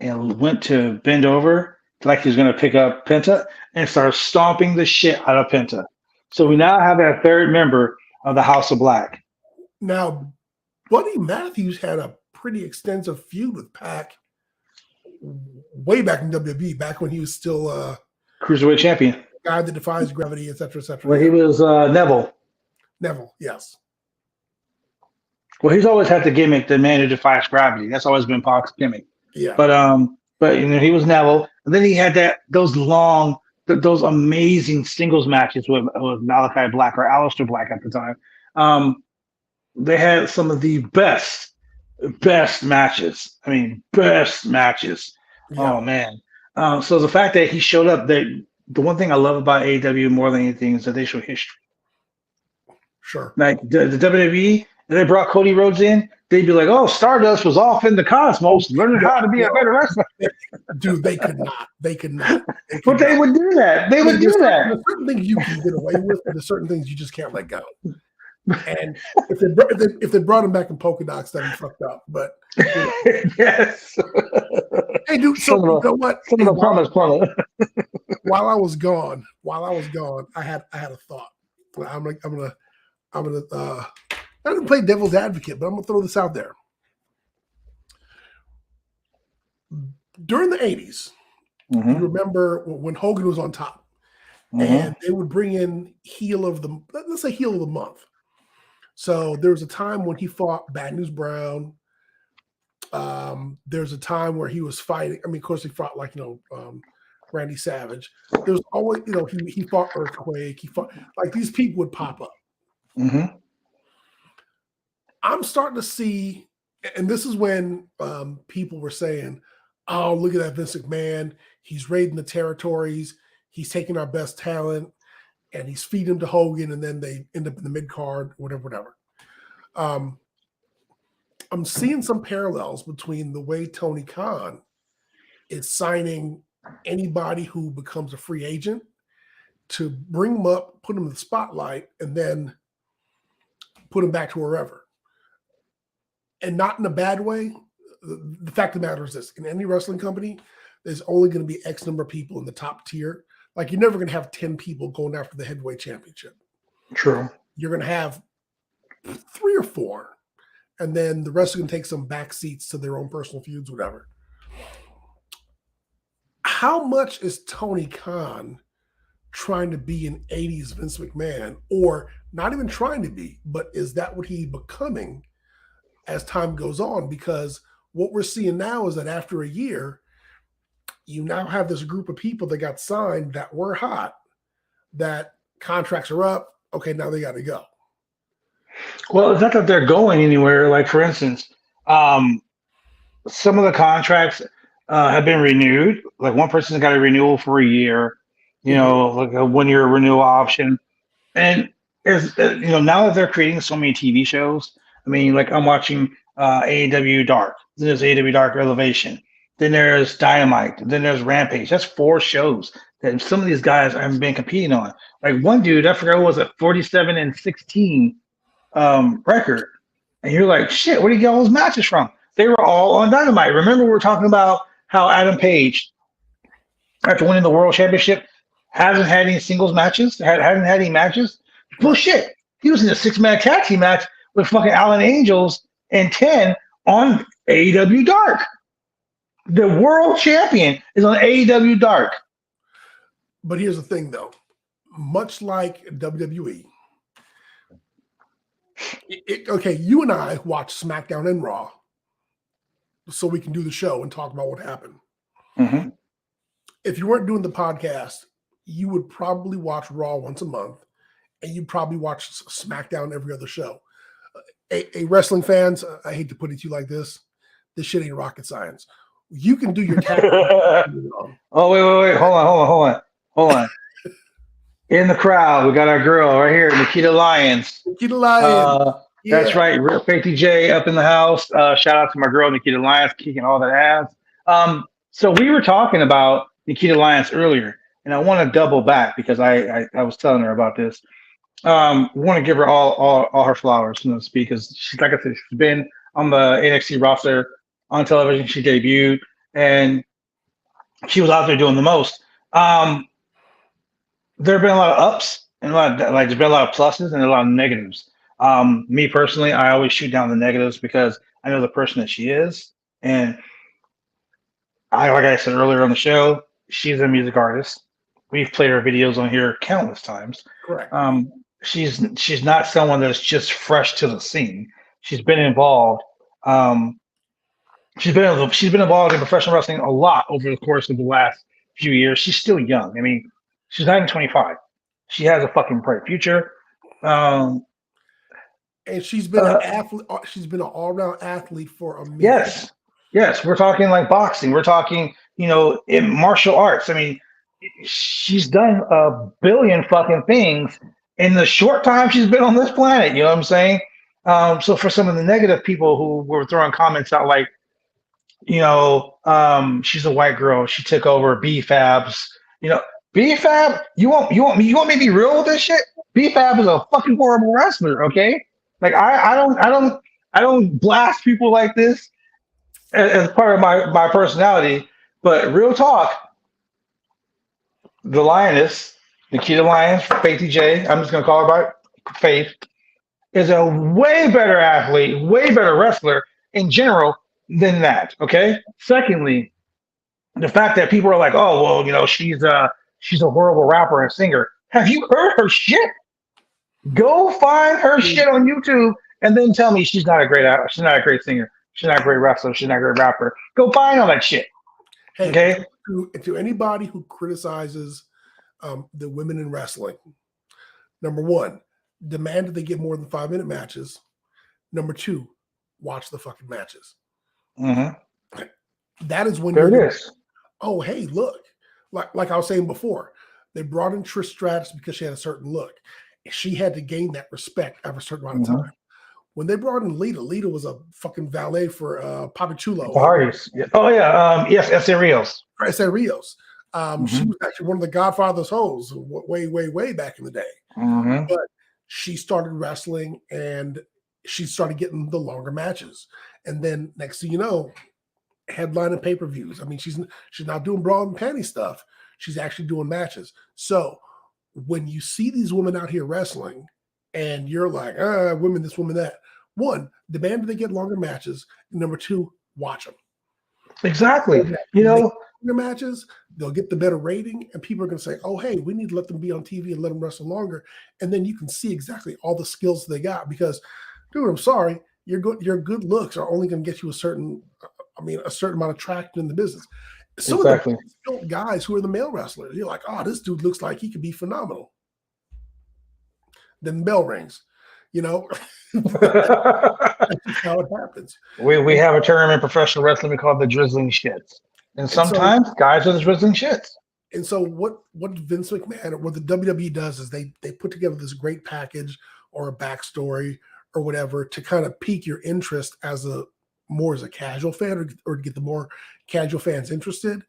and went to bend over like he was going to pick up Penta and start stomping the shit out of Penta. So we now have that third member of the House of Black. Now, Buddy Matthews had a pretty extensive feud with Pac way back in WWE, back when he was still Cruiserweight champion. Guy that defies gravity, et cetera, et cetera. Well, he was Neville. Neville, yes. Well, he's always had the gimmick, the man who defies gravity. That's always been Pac's gimmick. Yeah. But he was Neville, and then he had those amazing singles matches with Malachi Black or Aleister Black at the time. They had some of the best matches. I mean, best matches. Yeah. Oh man. So the fact that he showed up, the one thing I love about AEW more than anything is that they show history. Sure. Like the WWE, if they brought Cody Rhodes in, they'd be like, "Oh, Stardust was off in the cosmos, learning how to be a better wrestler." Dude, they could not. But they would do that. They would do that. There's certain things you can get away with, and there's certain things you just can't let go. And if they brought him back in polka dots, that'd be fucked up. But yes. Hey, dude. So you know what? While I was gone, I had a thought. I'm gonna I didn't play devil's advocate, but I'm gonna throw this out there. During the 80s, you remember when Hogan was on top, and they would bring in let's say heel of the month. So there was a time when he fought Bad News Brown. There's a time where he was fighting. I mean, of course, he fought Randy Savage. There's always, he fought Earthquake. He fought, like, these people would pop up. Mm-hmm. I'm starting to see, and this is when people were saying, "Oh, look at that Vince McMahon. He's raiding the territories. He's taking our best talent, and he's feeding them to Hogan, and then they end up in the mid card, whatever." I'm seeing some parallels between the way Tony Khan is signing anybody who becomes a free agent to bring them up, put them in the spotlight, and then put them back to wherever. And not in a bad way. The fact of the matter is this: in any wrestling company, there's only going to be X number of people in the top tier. Like, you're never going to have 10 people going after the heavyweight championship. True. You're going to have 3 or 4. And then the rest are going to take some back seats to their own personal feuds, whatever. How much is Tony Khan trying to be an 80s Vince McMahon? Or not even trying to be, but is that what he's becoming as time goes on? Because what we're seeing now is that after a year, you now have this group of people that got signed that were hot, that contracts are up, okay, now they got to go. Well, it's not that they're going anywhere. Like for instance, some of the contracts have been renewed. Like one person's got a renewal for a year, like a 1 year renewal option. And now that they're creating so many TV shows, I mean, like I'm watching AEW Dark. Then there's AEW Dark Elevation. Then there's Dynamite. Then there's Rampage. That's 4 shows that some of these guys have been competing on. Like one dude, I forgot what was it, 47-16 record. And you're like, shit, where do you get all those matches from? They were all on Dynamite. Remember, we were talking about how Adam Page, after winning the World Championship, hasn't had any singles matches, hasn't had any matches. Bullshit. He was in a 6-man tag team match with fucking Alan Angels and 10 on AEW Dark. The world champion is on AEW Dark. But here's the thing, though. Much like WWE, okay, you and I watch SmackDown and Raw so we can do the show and talk about what happened. Mm-hmm. If you weren't doing the podcast, you would probably watch Raw once a month, and you'd probably watch SmackDown every other show. Wrestling fans, I hate to put it to you like this shit ain't rocket science. You can do your tag. Oh, wait. Hold on. In the crowd, we got our girl right here, Nikita Lyons. That's right. Faithy J up in the house. Shout out to my girl, Nikita Lyons, kicking all that ass. So we were talking about Nikita Lyons earlier, and I want to double back because I was telling her about this. Want to give her all her flowers, so to speak, because she's, like I said, she's been on the NXT roster on television. She debuted, and she was out there doing the most. There have been a lot of ups and there's been a lot of pluses and a lot of negatives. Me personally, I always shoot down the negatives because I know the person that she is, and like I said earlier on the show, she's a music artist. We've played her videos on here countless times. Correct. She's not someone that's just fresh to the scene. She's been involved. She's been involved in professional wrestling a lot over the course of the last few years. She's still young. I mean, she's not even 25. She has a fucking bright future. And she's been an athlete. She's been an all-around athlete for a minute. Yes. We're talking like boxing. We're talking, in martial arts. I mean, she's done a billion fucking things in the short time she's been on this planet. You know what I'm saying? So for some of the negative people who were throwing comments out like, she's a white girl, she took over B-Fabs. B-Fab, you want me to be real with this shit? B-Fab is a fucking horrible wrestler, okay? Like I don't blast people like this as part of my personality, but real talk, the Lioness, Nikita Lyons, Faithy J, I'm just gonna call her by Faith, is a way better athlete, way better wrestler in general than that. Okay. Secondly, the fact that people are like, oh well, she's a horrible rapper and singer. Have you heard her shit? Go find her shit on YouTube and then tell me she's not a great actor, she's not a great singer, she's not a great wrestler, she's not a great rapper. Go find all that shit. Hey, okay. To anybody who criticizes the women in wrestling, number one, demand that they get more than 5-minute matches. Number two, watch the fucking matches. Mm-hmm. That is when there it is. Oh, hey, look. Like I was saying before, they brought in Trish Stratus because she had a certain look. She had to gain that respect after a certain amount of time. When they brought in Lita was a fucking valet for Papichulo. The Hardys. Oh, yeah. Yes, S.A. Rios. S.A. Rios. She was actually one of the Godfather's hoes way, way, way back in the day. Mm-hmm. But she started wrestling and she started getting the longer matches. And then next thing you know, headlining pay-per-views. I mean, she's not doing bra and panty stuff. She's actually doing matches. So when you see these women out here wrestling and you're like, women this, women that, one, demand that they get longer matches. And number two, watch them. Exactly. Longer matches, they'll get the better rating, and people are going to say, oh, hey, we need to let them be on TV and let them wrestle longer. And then you can see exactly all the skills they got because, dude, I'm sorry, your good looks are only going to get you a certain amount of traction in the business. Some of the guys who are the male wrestlers, you're like, oh, this dude looks like he could be phenomenal. then the bell rings. That's how it happens. We have a term in professional wrestling we call the drizzling shits. And sometimes guys are the drizzling shits. And so what Vince McMahon or what the WWE does is they put together this great package or a backstory or whatever to kind of pique your interest as a casual fan or to get the more casual fans interested,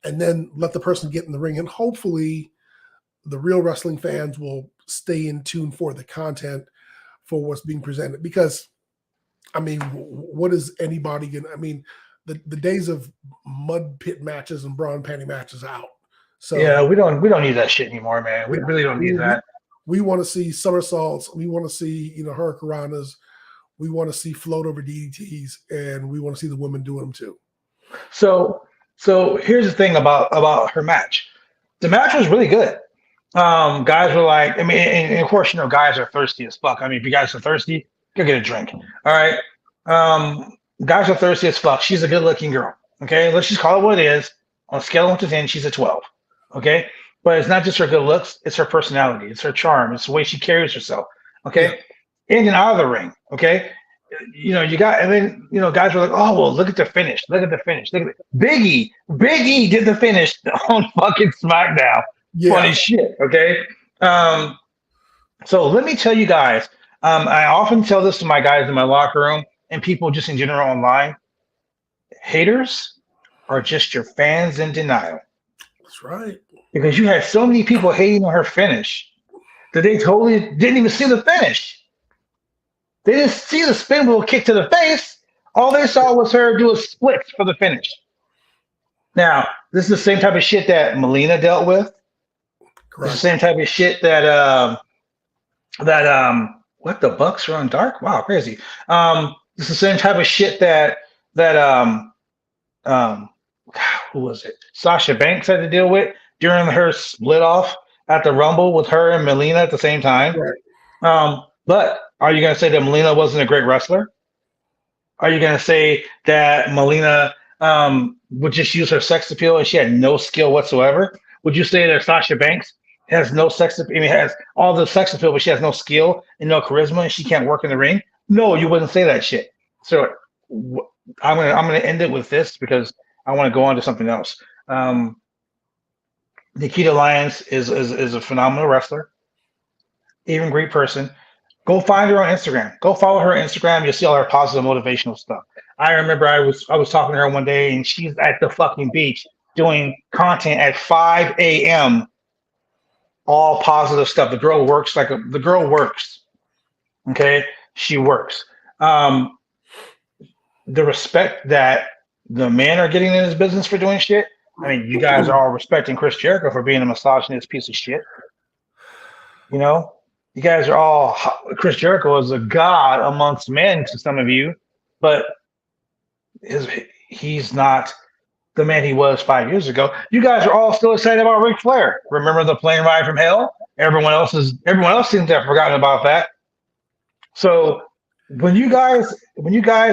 and then let the person get in the ring. And hopefully the real wrestling fans will stay in tune for the content for what's being presented. Because, I mean, what is anybody going to, I mean, the days of mud pit matches and bra and panty matches out. So yeah, we don't need that shit anymore, man. We really don't need that. We want to see somersaults. We want to see, hurricanranas. We want to see float over DDTs, and we want to see the women doing them too. So here's the thing about her match. The match was really good. Guys were like, I mean, and of course, guys are thirsty as fuck. I mean, if you guys are thirsty, go get a drink. All right. Guys are thirsty as fuck. She's a good looking girl. Okay. Let's just call it what it is. On a scale of 1 to 10, she's a 12. Okay. But it's not just her good looks, it's her personality, it's her charm, it's the way she carries herself. Okay. Yeah. In and out of the ring. Okay. You got, and then, guys were like, oh, well, look at the finish. Look at the finish. Look at it. Big E did the finish on fucking SmackDown. Yeah. Funny shit. Okay. So let me tell you guys, I often tell this to my guys in my locker room and people just in general online. Haters are just your fans in denial. That's right. Because you had so many people hating on her finish that they totally didn't even see the finish. They didn't see the spin wheel kick to the face. All they saw was her do a split for the finish. Now, this is the same type of shit that Melina dealt with. Correct. It's the same type of shit that what the Bucks are on dark? Wow, crazy. It's the same type of shit that who was it? Sasha Banks had to deal with during her split off at the Rumble with her and Melina at the same time. Right. But are you going to say that Melina wasn't a great wrestler? Are you going to say that Melina would just use her sex appeal and she had no skill whatsoever? Would you say that Sasha Banks has no sex appeal? I mean, has all the sex appeal, but she has no skill and no charisma and she can't work in the ring? No, you wouldn't say that shit. So I'm gonna end it with this because I want to go on to something else. Nikita Lyons is a phenomenal wrestler, even great person. Go find her on Instagram. Go follow her on Instagram. You'll see all her positive motivational stuff. I remember I was talking to her one day and she's at the fucking beach doing content at 5 a.m. All positive stuff. The girl works. Okay, she works. The respect that the men are getting in this business for doing shit. I mean, you guys are all respecting Chris Jericho for being a misogynist piece of shit. You guys are all, Chris Jericho is a god amongst men to some of you, but he's not the man he was 5 years ago. You guys are all still excited about Ric Flair. Remember the plane ride from hell? Everyone else seems to have forgotten about that. So when you guys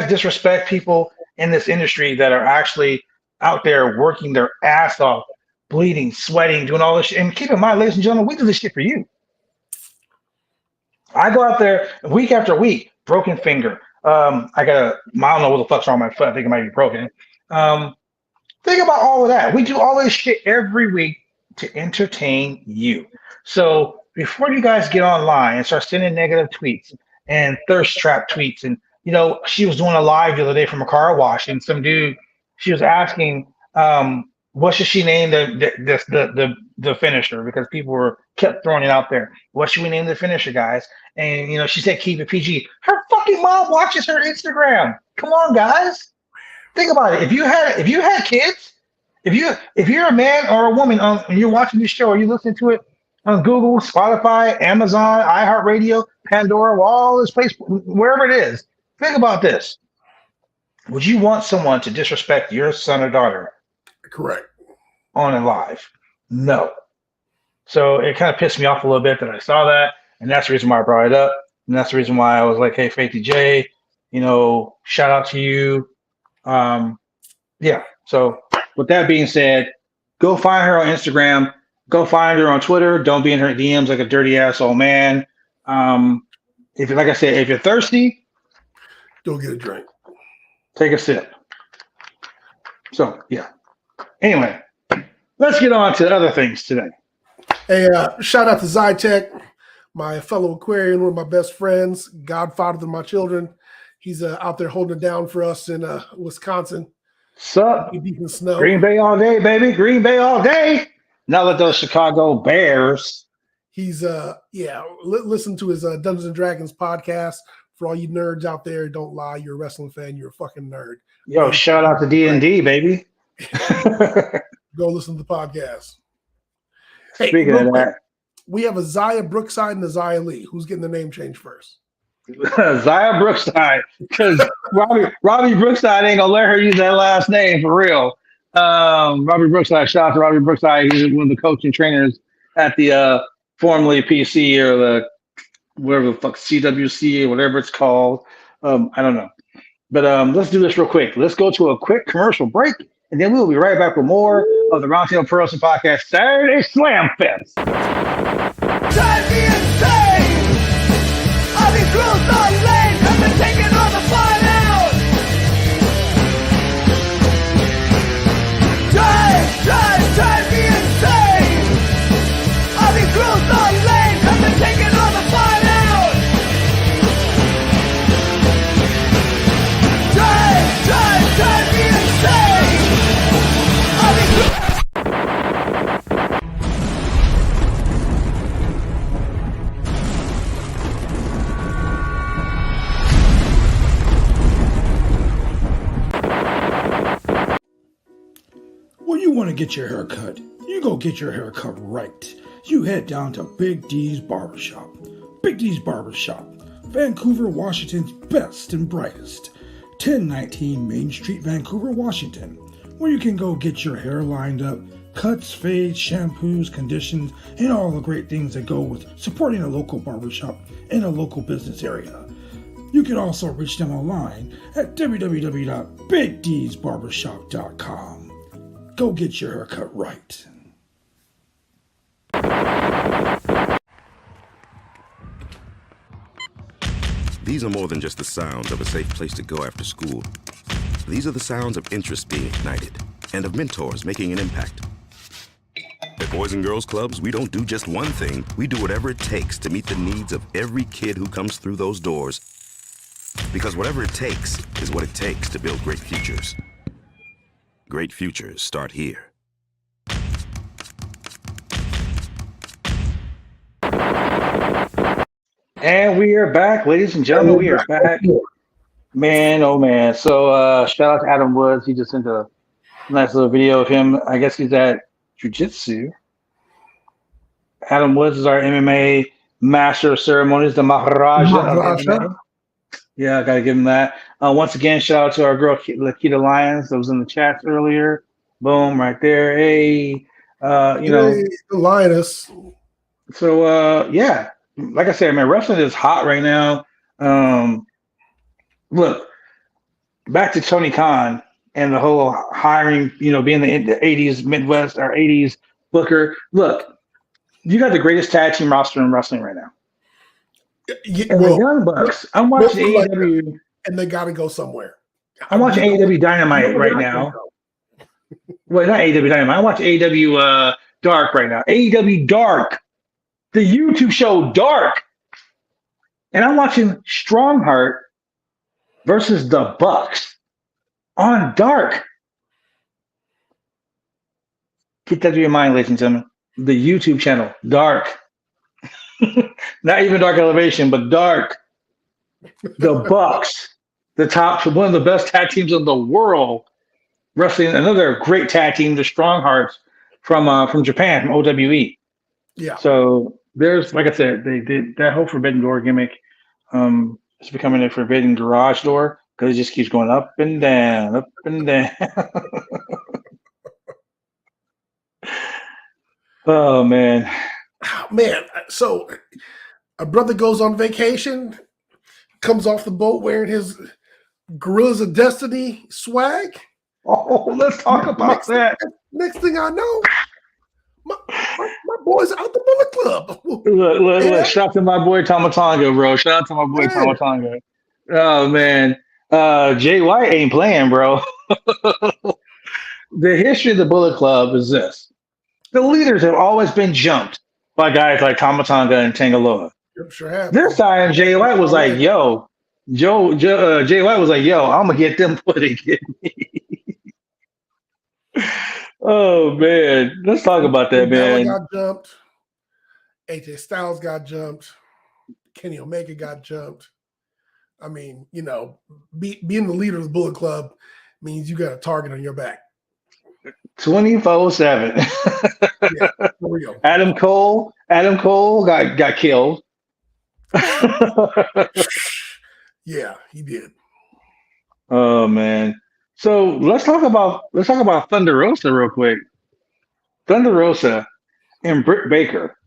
disrespect people in this industry that are actually out there working their ass off, bleeding, sweating, doing all this shit, and keep in mind, ladies and gentlemen, we do this shit for you. I go out there week after week, broken finger. I don't know what the fuck's wrong with my foot. I think it might be broken. Think about all of that. We do all this shit every week to entertain you. So before you guys get online and start sending negative tweets and thirst trap tweets, and she was doing a live the other day from a car wash, and some dude, she was asking, what should she name the finisher? Because people kept throwing it out there. What should we name the finisher, guys? And she said keep it PG. Her fucking mom watches her Instagram. Come on, guys. Think about it. If you had kids, if you're a man or a woman and you're watching this show or you listen to it on Google, Spotify, Amazon, iHeartRadio, Pandora, all this place, wherever it is, think about this. Would you want someone to disrespect your son or daughter? Correct. On and live? No. So it kind of pissed me off a little bit that I saw that, and that's the reason why I brought it up, and that's the reason why I was like, hey, Faithy J, shout out to you. Yeah. So with that being said, go find her on Instagram. Go find her on Twitter. Don't be in her DMs like a dirty ass old man. If like I said, if you're thirsty, go get a drink. Take a sip. So yeah. Anyway, let's get on to other things today. Hey, shout out to Zytech, my fellow Aquarian, one of my best friends, godfather to my children. He's out there holding it down for us in Wisconsin. Sup? Snow. Green Bay all day, baby. Green Bay all day. Now that those Chicago Bears. He's listen to his Dungeons and Dragons podcast. For all you nerds out there, don't lie. You're a wrestling fan. You're a fucking nerd. Yo, shout out to D&D, baby. Go listen to the podcast. Hey, speaking of that, we have a Zaya Brookside and a Zaya Lee. Who's getting the name change first? Zaya Brookside, because Robbie Brookside ain't gonna let her use that last name for real. Robbie Brookside, shout out to Robbie Brookside. He's one of the coaching trainers at the formerly PC or the whatever the fuck CWC or whatever it's called. I don't know, but let's do this real quick. Let's go to a quick commercial break, and then we'll be right back with more of the Roundtable Pro Wrestling Podcast Saturday Slamfest. Drive me insane! All these rules on lanes have been taking all the fun out! Drive me insane! All these rules on lanes have been taking all the fun out! Drive me insane! All these When you want to get your hair cut, you go get your hair cut right. You head down to Big D's Barbershop. Big D's Barbershop, Vancouver, Washington's best and brightest. 1019 Main Street, Vancouver, Washington, where you can go get your hair lined up, cuts, fades, shampoos, conditions, and all the great things that go with supporting a local barbershop in a local business area. You can also reach them online at www.bigdsbarbershop.com. Go get your hair cut right. These are more than just the sounds of a safe place to go after school. These are the sounds of interest being ignited and of mentors making an impact. At Boys and Girls Clubs, we don't do just one thing. We do whatever it takes to meet the needs of every kid who comes through those doors. Because whatever it takes is what it takes to build great futures. Great futures start here. And we are back, ladies and gentlemen. We are back. Man, oh man. So shout out to Adam Woods. He just sent a nice little video of him. I guess he's at Jiu-Jitsu. Adam Woods is our MMA master of ceremonies, the Maharaja. Of MMA. Yeah, I got to give him that. Once again, shout out to our girl, Lakita Lyons, that was in the chat earlier. Boom, right there. Hey, Hey, Linus. So, yeah, like I said, man, wrestling is hot right now. Look, back to Tony Khan and the whole hiring, being the 80s Midwest or 80s booker. Look, you got the greatest tag team roster in wrestling right now. Yeah, and the Young Bucks. I'm watching AEW. And they got to go somewhere. I'm watching AEW Dynamite right now. Well, not AEW Dynamite. I'm watching AEW Dark right now. AEW Dark. The YouTube show Dark. And I'm watching Strongheart versus the Bucks on Dark. Get that to your mind, ladies and gentlemen. The YouTube channel, Dark. Not even Dark Elevation, but Dark. The Bucks. One of the best tag teams in the world, wrestling another great tag team, the Stronghearts from Japan, from OWE. Yeah. So there's, like I said, they did that whole Forbidden Door gimmick. It's becoming a Forbidden Garage Door because it just keeps going up and down, up and down. Oh man. So a brother goes on vacation, comes off the boat wearing his Gorillas of Destiny swag. Oh, let's talk about that. Next thing I know, my boys out the Bullet Club. Look, shout out to my boy Tomatonga, bro. Shout out to my boy Tomatonga. Oh man. Jay White ain't playing, bro. The history of the Bullet Club is this. The leaders have always been jumped by guys like Tomatonga and Tangaloa. Sure have. This time, Jay White was like, yo, Jay White was like, yo, I'm going to get them what they get me. Oh, man. Let's talk about that, man. Got jumped. AJ Styles got jumped. Kenny Omega got jumped. I mean, you know, being the leader of the Bullet Club means you got a target on your back. 24/7. Yeah, there we go. Adam Cole got killed. Yeah, he did. Oh man. So let's talk about Thunder Rosa real quick. Thunder Rosa and Britt Baker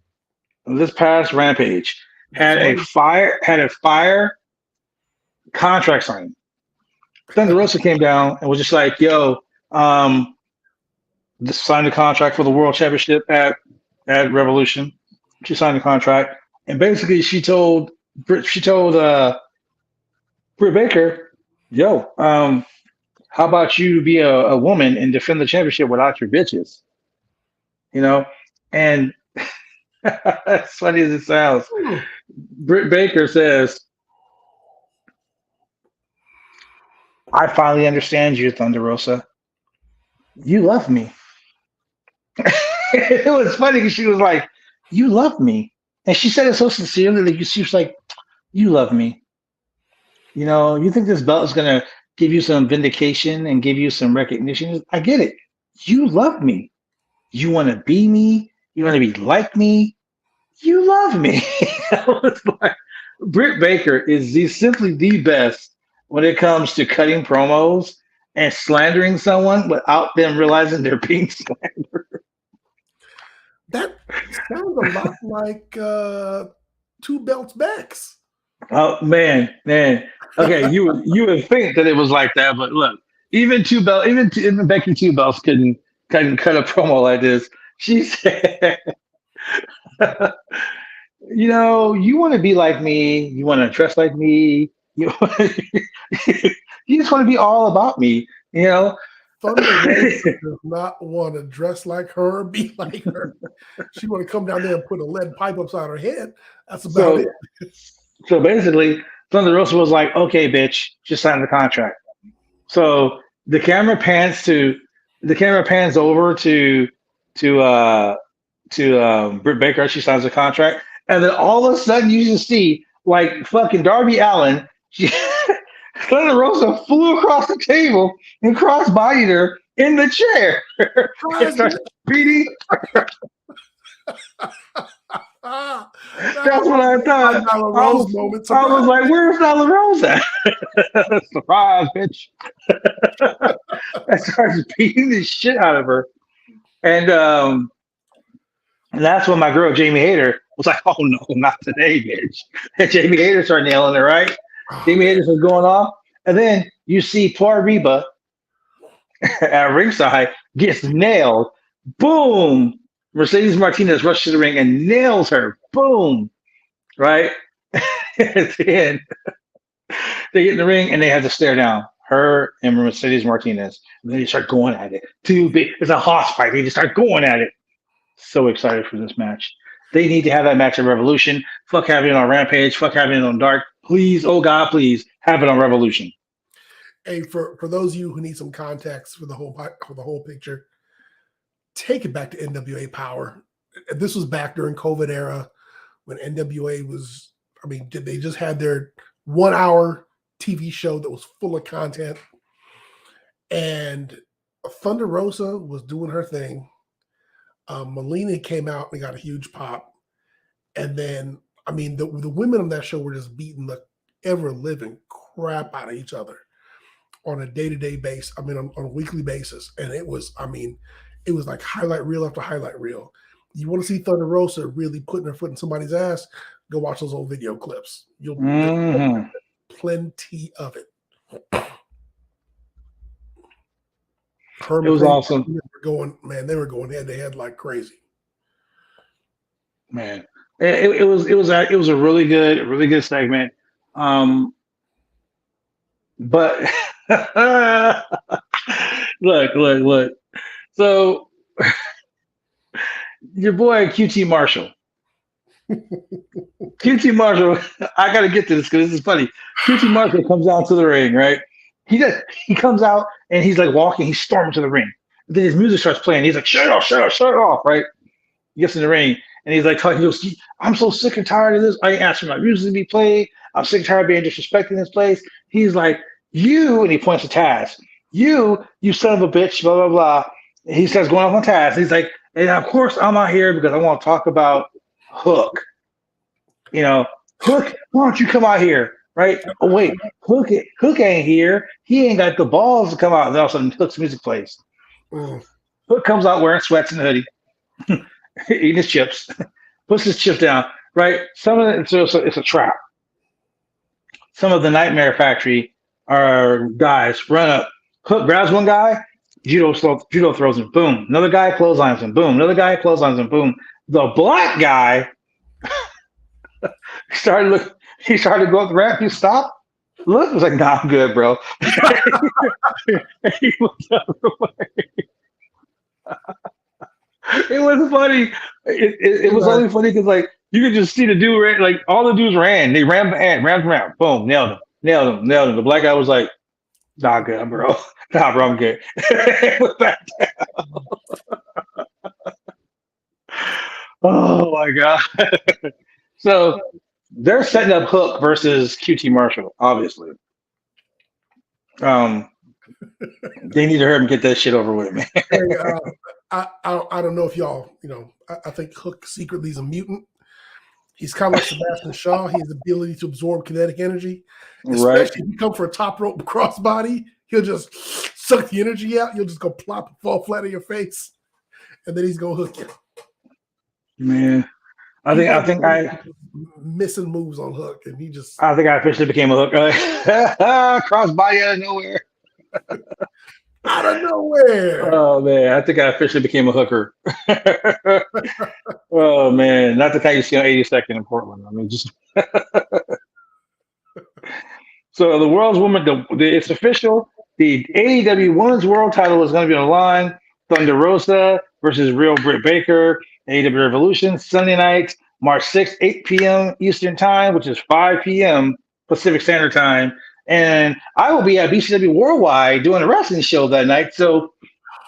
this past Rampage had a fire contract signing. Thunder Rosa came down and was just like, yo, just signed a contract for the World Championship at Revolution. She signed the contract, and basically she told Britt Baker, yo, how about you be a woman and defend the championship without your bitches? You know, and as funny as it sounds, Britt Baker says, I finally understand you, Thunder Rosa. You love me. It was funny because she was like, you love me. And she said it so sincerely, like she was like, you love me. You know, you think this belt is going to give you some vindication and give you some recognition? I get it. You love me. You want to be me. You want to be like me. You love me. I was like, Britt Baker is simply the best when it comes to cutting promos and slandering someone without them realizing they're being slandered. That sounds a lot like Two Belts Bex. Oh man. Okay, you would think that it was like that, but look, even Becky Two Belts couldn't cut a promo like this. She said, you know, you want to be like me, you want to dress like me, you just want to be all about me, you know. Thunder Rosa does not want to dress like her, be like her. She want to come down there and put a lead pipe upside her head. That's about it. So basically, Thunder Rosa was like, "Okay, bitch, just sign the contract." So the camera pans over to Britt Baker. She signs the contract, and then all of a sudden, you just see like fucking Darby Allin. Thunder Rosa flew across the table and cross-bodied her in the chair and started beating her. That's what I thought. I was like, where's Nyla Rose at? Surprise, bitch. I started beating the shit out of her. And that's when my girl, Jamie Hayter, was like, oh, no, not today, bitch. And Jamie Hayter started nailing it, right? Jamie Hayter was going off. And then you see poor Reba at ringside gets nailed. Boom. Mercedes Martinez rushes to the ring and nails her. Boom. Right? At the end, they get in the ring and they have to stare down her and Mercedes Martinez. And then they start going at it. It's a hoss fight. They just start going at it. So excited for this match. They need to have that match at Revolution. Fuck having it on Rampage. Fuck having it on Dark. Please, oh God, please have it on Revolution. Hey, for those of you who need some context for the whole picture, take it back to NWA Power. This was back during COVID era when NWA was, I mean, they just had their 1 hour TV show that was full of content. And Thunder Rosa was doing her thing. Melina came out and got a huge pop. And then, I mean, the women on that show were just beating the ever-living crap out of each other on a day-to-day basis. I mean, on a weekly basis. And it was like highlight reel after highlight reel. You want to see Thunder Rosa really putting her foot in somebody's ass, go watch those old video clips. You'll get plenty of it. It was awesome. They were going head to head like crazy. Man, it was a really good segment. But look. So your boy QT Marshall. QT Marshall, I gotta get to this because this is funny. QT Marshall comes out to the ring, right? He comes out and he's like walking, he's storming to the ring. Then his music starts playing. He's like, shut it off, right? He gets in the ring and he's like talking, he goes, I'm so sick and tired of this. I ain't asked for my music to be played. I'm sick and tired of being disrespected in this place. He's like, you, and he points to Taz, you son of a bitch, blah, blah, blah. And he starts going off on Taz. He's like, and of course I'm out here because I want to talk about Hook. Hook, why don't you come out here? Right? Oh, wait, Hook ain't here. He ain't got the balls to come out. And then all of a sudden, Hook's music plays. Hook comes out wearing sweats and a hoodie, eating his chips, puts his chips down. Right? Some of it, it's a trap. Some of the Nightmare Factory guys run up. Hook grabs one guy, judo throws him, boom. Another guy clotheslines him, boom. Another guy clotheslines him, boom. The black guy he started to go up the ramp. He stopped. Look, was like, nah, I'm good, bro. He was the other way. It was funny. It was only funny because like you could just see the dude ran, like all the dudes ran. They ran boom, nailed him. The black guy was like, nah, good, bro. Nah, bro, I'm good. Went back down. Oh my god. So they're setting up Hook versus QT Marshall, obviously. They need to hurry and get that shit over with, man. I don't know if y'all, I think Hook secretly is a mutant. He's kind of like Sebastian Shaw. He has the ability to absorb kinetic energy. Especially if you come for a top rope crossbody, he'll just suck the energy out. You'll just go plop and fall flat on your face. And then he's going to hook you. Man. I think I missing moves on Hook, and he just. I think I officially became a Hook. Crossbody out of nowhere. Out of nowhere. Oh man, I think I officially became a hooker. Oh man, not the kind you see on 82nd in Portland. I mean, just. So the world's woman, it's official. The AEW Women's World Title is going to be on the line. Thunder Rosa versus Real Britt Baker. AEW Revolution, Sunday night, March 6th, 8 p.m. Eastern Time, which is 5 p.m. Pacific Standard Time. And I will be at BCW Worldwide doing a wrestling show that night. So,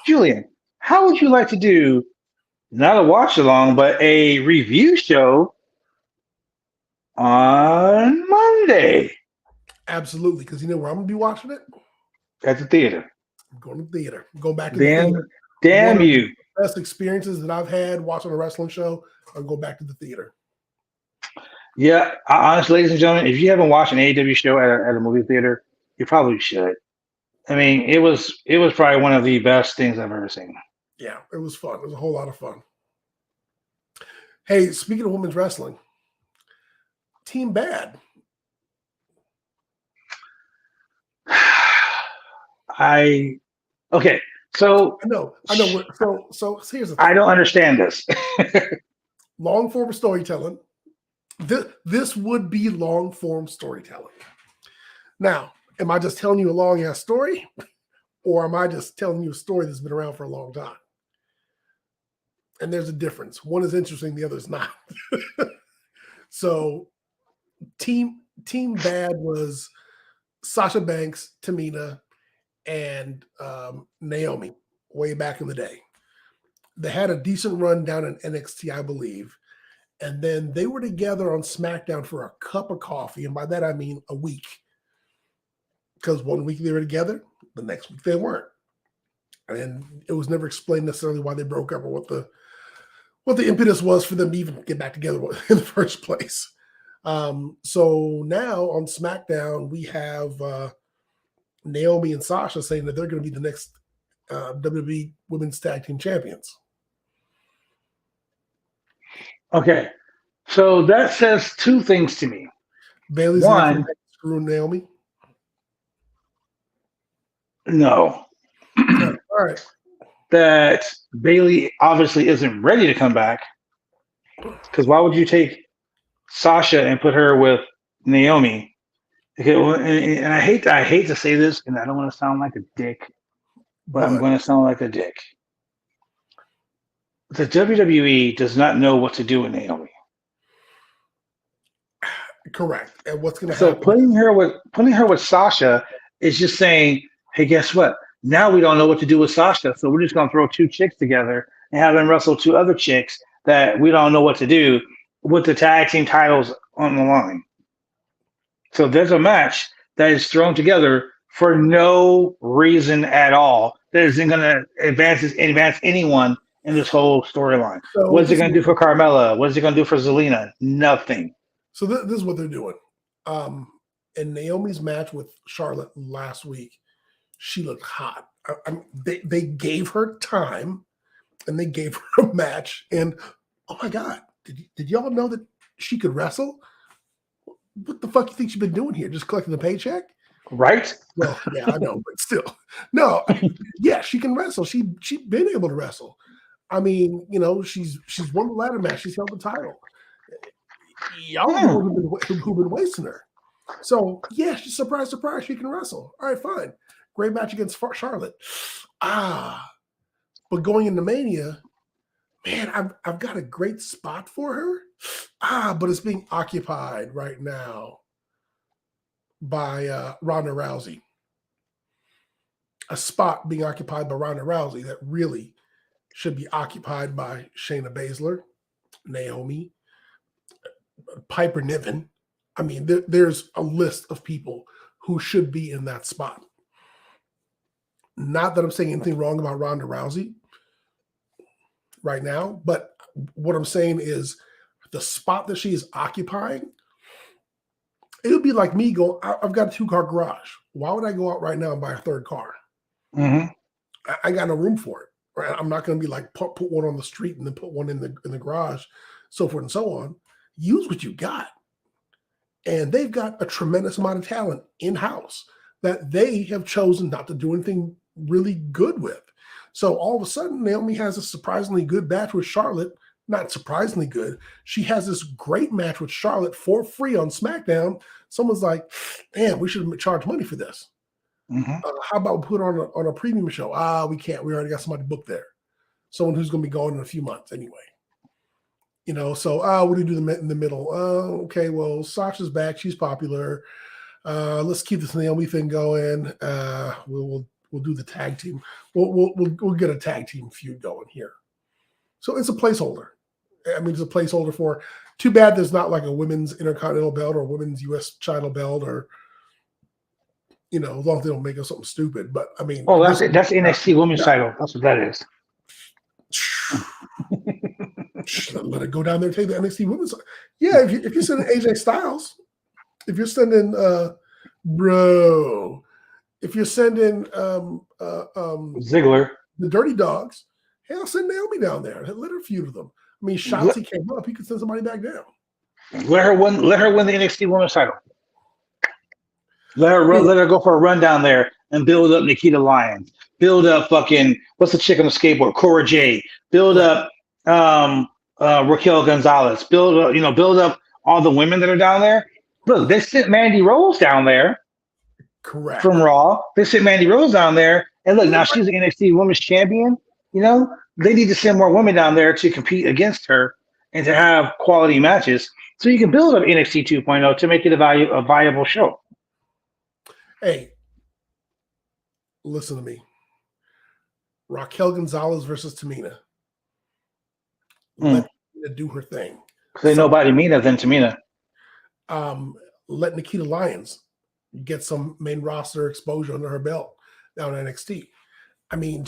Julian, how would you like to do, not a watch along, but a review show on Monday? Absolutely, because you know where I'm going to be watching it? At the theater. I'm going to the theater. I'm going back to the theater. Damn you. Best experiences that I've had watching a wrestling show, I'll go back to the theater. Yeah, honestly, ladies and gentlemen, if you haven't watched an AEW show at a movie theater, you probably should. I mean, it was probably one of the best things I've ever seen. Yeah, it was fun. It was a whole lot of fun. Hey, speaking of women's wrestling, Team Bad. Okay. So I know. So here's the thing. I don't understand this. Long form storytelling. This would be long form storytelling. Now, am I just telling you a long ass story, or am I just telling you a story that's been around for a long time? And there's a difference. One is interesting, the other is not. So, Team Bad was Sasha Banks, Tamina, and Naomi way back in the day. They had a decent run down in NXT, I believe. And then they were together on SmackDown for a cup of coffee. And by that, I mean a week. Because one week they were together, the next week they weren't. And it was never explained necessarily why they broke up or what the impetus was for them to even get back together in the first place. So now on SmackDown, we have Naomi and Sasha saying that they're going to be the next WWE Women's Tag Team Champions. Okay, so that says two things to me. Bayley's one, screwing Naomi. No. All right. That Bayley obviously isn't ready to come back, Because why would you take Sasha and put her with Naomi? Okay, well, and I hate to say this, and I don't want to sound like a dick, but I'm going to sound like a dick. The WWE does not know what to do with Naomi. Correct. And what's going to So happen? putting her with Sasha is just saying, hey, guess what? Now we don't know what to do with Sasha, so we're just going to throw two chicks together and have them wrestle two other chicks that we don't know what to do with the tag team titles on the line. So there's a match that is thrown together for no reason at all that isn't going to advance anyone in this whole storyline. So What is it going to do for Carmella? What is it going to do for Zelina? Nothing. So this is what they're doing. In Naomi's match with Charlotte last week, she looked hot. They gave her time, and they gave her a match. And oh my God, did y'all know that she could wrestle? What the fuck you think she's been doing here? Just collecting the paycheck? Right? Well, yeah, I know, but still, no. Yeah, she can wrestle. She's been able to wrestle. I mean, she's won the ladder match. She's held the title. Y'all are the ones who've been wasting her. So, yeah, she's surprise, she can wrestle. All right, fine. Great match against Charlotte. But going into Mania, man, I've got a great spot for her. But it's being occupied right now by Ronda Rousey. A spot being occupied by Ronda Rousey that really should be occupied by Shayna Baszler, Naomi, Piper Niven. I mean, there's a list of people who should be in that spot. Not that I'm saying anything wrong about Ronda Rousey right now, but what I'm saying is the spot that she is occupying, it would be like me going, I've got a 2-car garage. Why would I go out right now and buy a third car? Mm-hmm. I got no room for it. Right? I'm not going to be like put one on the street and then put one in the garage, so forth and so on. Use what you got. And they've got a tremendous amount of talent in-house that they have chosen not to do anything really good with. So all of a sudden, Naomi has a surprisingly good match with Charlotte. Not surprisingly good. She has this great match with Charlotte for free on SmackDown. Someone's like, damn, we should charge money for this. Mm-hmm. How about we put on a premium show? We can't. We already got somebody booked there. Someone who's going to be going in a few months anyway. So what do you do in the middle? Okay, well, Sasha's back. She's popular. Let's keep this Naomi thing going. We'll do the tag team. We'll get a tag team feud going here. So it's a placeholder. I mean, it's a placeholder for. Too bad there's not like a women's Intercontinental belt or a women's U.S. title belt or, as long as they don't make us something stupid. But I mean, that's NXT women's title. That's what that is. Let it go down there and take the NXT women's. Yeah, if you're sending AJ Styles, if you're sending if you're sending Ziggler, the Dirty Dogs, hell, send Naomi down there. Let her feud with them. I mean, Shotzi came up. He could send somebody back down. Let her win the NXT women's title. Let her go for a run down there and build up Nikita Lyons. Build up fucking what's the chick on the skateboard? Cora Jade. Build up Raquel Gonzalez. Build up all the women that are down there. Look, they sent Mandy Rose down there. Correct. From Raw. They sent Mandy Rose down there. And look, now she's an NXT women's champion. They need to send more women down there to compete against her and to have quality matches so you can build up NXT 2.0 to make it a viable show. Hey, listen to me. Raquel Gonzalez versus Tamina. Let Tamina do her thing. Because ain't nobody meaner than Tamina. Let Nikita Lyons get some main roster exposure under her belt down in NXT. I mean,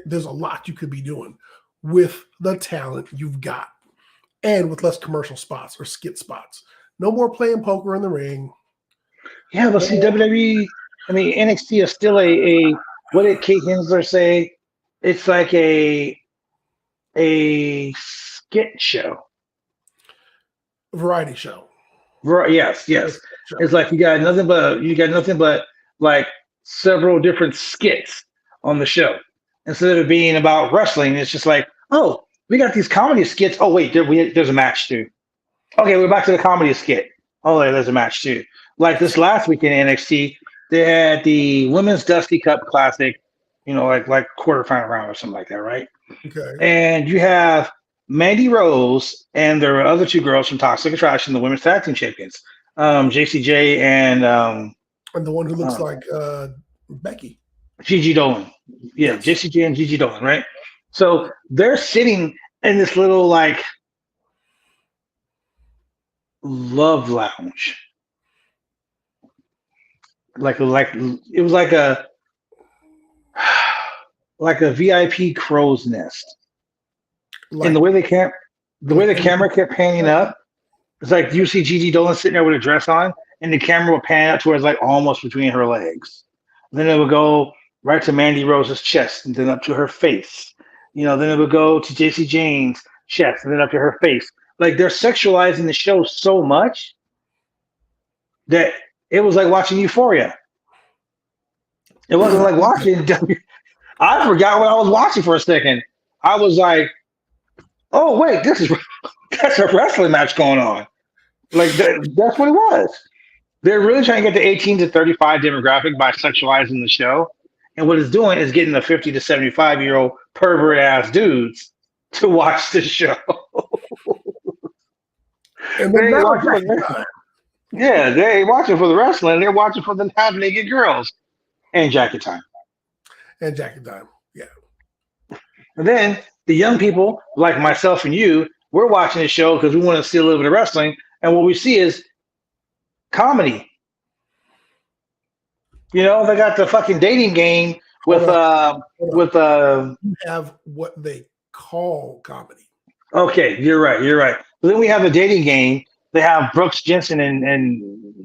there's a lot you could be doing with the talent you've got and with less commercial spots or skit spots. No more playing poker in the ring. Yeah, but see, WWE, NXT is still a what did Kate Hensler say? It's like a skit show. Variety show. Yes. It's like you got nothing but like several different skits on the show. Instead of it being about wrestling, it's just like, oh, we got these comedy skits. Oh wait, there's a match too. Okay, we're back to the comedy skit. Oh, there's a match too. Like this last week in NXT, they had the Women's Dusty Cup Classic, like quarterfinal round or something like that, right? Okay. And you have Mandy Rose and there were other two girls from Toxic Attraction, the Women's Tag Team Champions, JCJ and the one who looks like Becky. Gigi Dolan. Yeah, yes. JCJ and Gigi Dolan, right? So they're sitting in this little like love lounge. Like it was like a VIP crow's nest. And the way the camera kept panning up, it's like you see Gigi Dolan sitting there with a dress on, and the camera would pan up towards like almost between her legs. Then it would go right to Mandy Rose's chest, and then up to her face. Then it would go to JC Jane's chest, and then up to her face. Like they're sexualizing the show so much that it was like watching Euphoria. It wasn't like watching. I forgot what I was watching for a second. I was like, "Oh wait, that's a wrestling match going on." Like that's what it was. They're really trying to get the 18 to 35 demographic by sexualizing the show, and what it's doing is getting the 50 to 75-year-old pervert ass dudes to watch the show. And they ain't watching for the wrestling. They're watching for the half naked girls and jacket time. And jacket time, yeah. And then the young people like myself and you, we're watching the show because we want to see a little bit of wrestling, and what we see is comedy. They got the fucking dating game with You have what they call comedy. Okay, you're right. But then we have the dating game. They have Brooks Jensen and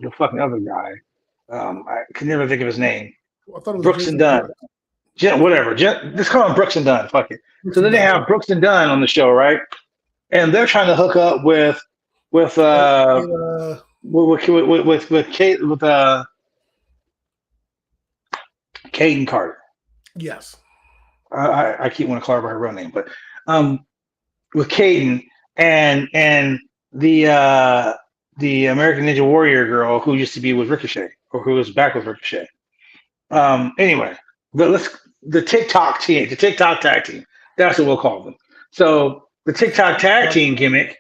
the fucking other guy. I can never think of his name. I thought it was Brooks and Dunn. Whatever. Let's call him Brooks and Dunn. Fuck it. So then they have Brooks and Dunn on the show, right? And they're trying to hook up with Kaden Carter. Yes. I keep wanting to call her by her real name, but with Kaden and the American Ninja Warrior girl who used to be with Ricochet or who was back with Ricochet. Anyway, the TikTok team, the TikTok tag team. That's what we'll call them. So the TikTok tag team gimmick.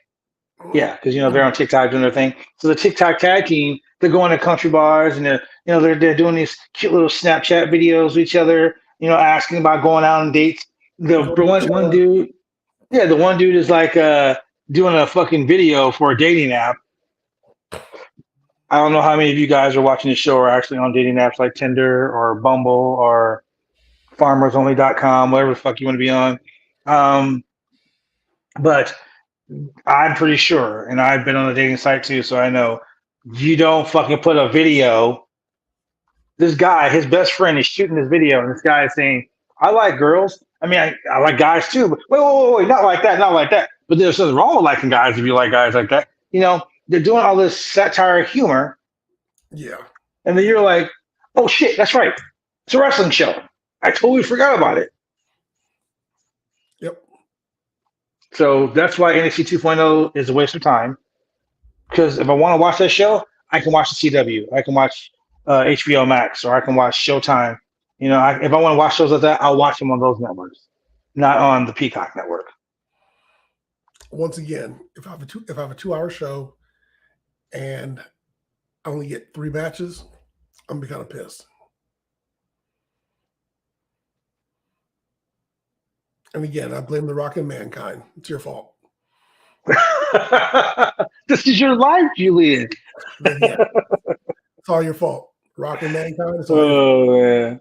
Yeah, because they're on TikTok doing their thing. So the TikTok tag team, they're going to country bars and they're doing these cute little Snapchat videos with each other. Asking about going out on dates. The one dude, the one dude is like doing a fucking video for a dating app. I don't know how many of you guys are watching the show are actually on dating apps like Tinder or Bumble or FarmersOnly.com, whatever the fuck you want to be on. But I'm pretty sure, and I've been on a dating site too, so I know you don't fucking put a video. This guy, his best friend, is shooting this video, and this guy is saying, "I like girls. I mean, I like guys too. But wait, not like that. But there's nothing wrong with liking guys if you like guys like that. They're doing all this satire humor. Yeah. And then you're like, oh shit, that's right. It's a wrestling show. I totally forgot about it. Yep. So that's why NXT 2.0 is a waste of time. Because if I want to watch that show, I can watch the CW. I can watch HBO Max, or I can watch Showtime. If I want to watch shows like that, I'll watch them on those networks, not on the Peacock network. Once again, if I have a 2-hour show and I only get 3 matches, I'm gonna be kind of pissed. And again, I blame The Rock and Mankind. It's your fault. This is your life, Julian. Yeah, it's all your fault. Rock and Mankind. It's all man.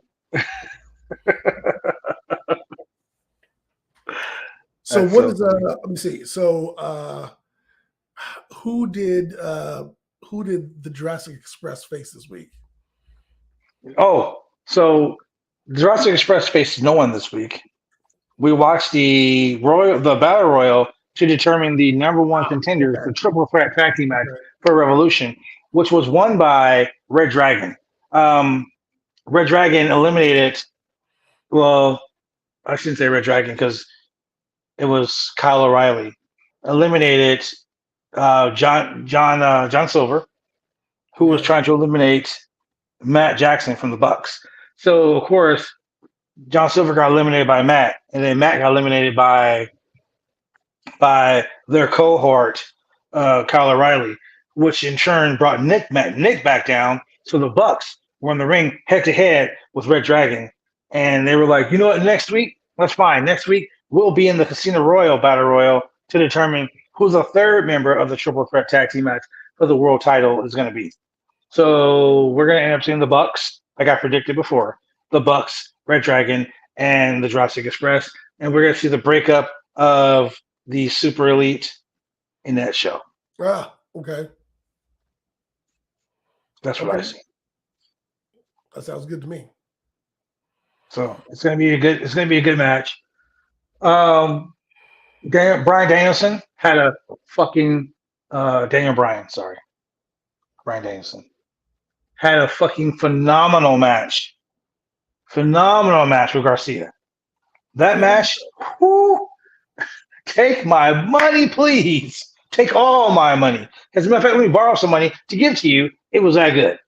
So what is let me see. So who did the Jurassic Express face this week? Oh, so Jurassic Express faced no one this week. We watched the Battle Royal to determine the number one contender for triple threat tag team match for Revolution, which was won by Red Dragon. Red Dragon eliminated. Well, I shouldn't say Red Dragon because it was Kyle O'Reilly, eliminated John Silver, who was trying to eliminate Matt Jackson from the Bucks. So of course, John Silver got eliminated by Matt, and then Matt got eliminated by their cohort, Kyle O'Reilly, which in turn brought Nick back down. So the Bucks were in the ring head to head with Red Dragon, and they were like, you know what? Next week, that's fine. Next week we'll be in the Casino Royale Battle Royal to determine who the third member of the Triple Threat Tag Team match for the world title is going to be. So we're going to end up seeing the Bucks, like I predicted before, the Bucks, Red Dragon, and the Jurassic Express, and we're going to see the breakup of the Super Elite in that show. Ah, okay. That's what I see. That sounds good to me. So it's going to be a good match. Brian Danielson had a fucking Brian Danielson had a fucking phenomenal match with Garcia. That match, whoo, take my money, please. Take all my money. As a matter of fact, let me borrow some money to give to you. It was that good.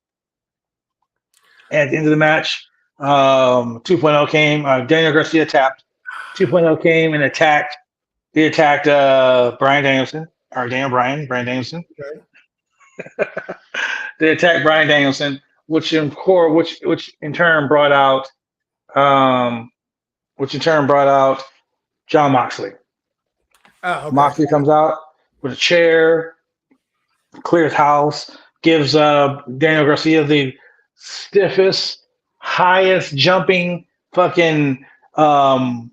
And at the end of the match, 2.0 came. Daniel Garcia tapped. 2.0 came and attacked. He attacked Brian Danielson, or Brian Danielson. Okay. They attacked Brian Danielson, which in turn brought out John Moxley. Okay. Moxley comes out with a chair, clears house, gives Daniel Garcia the stiffest, highest jumping fucking DDT.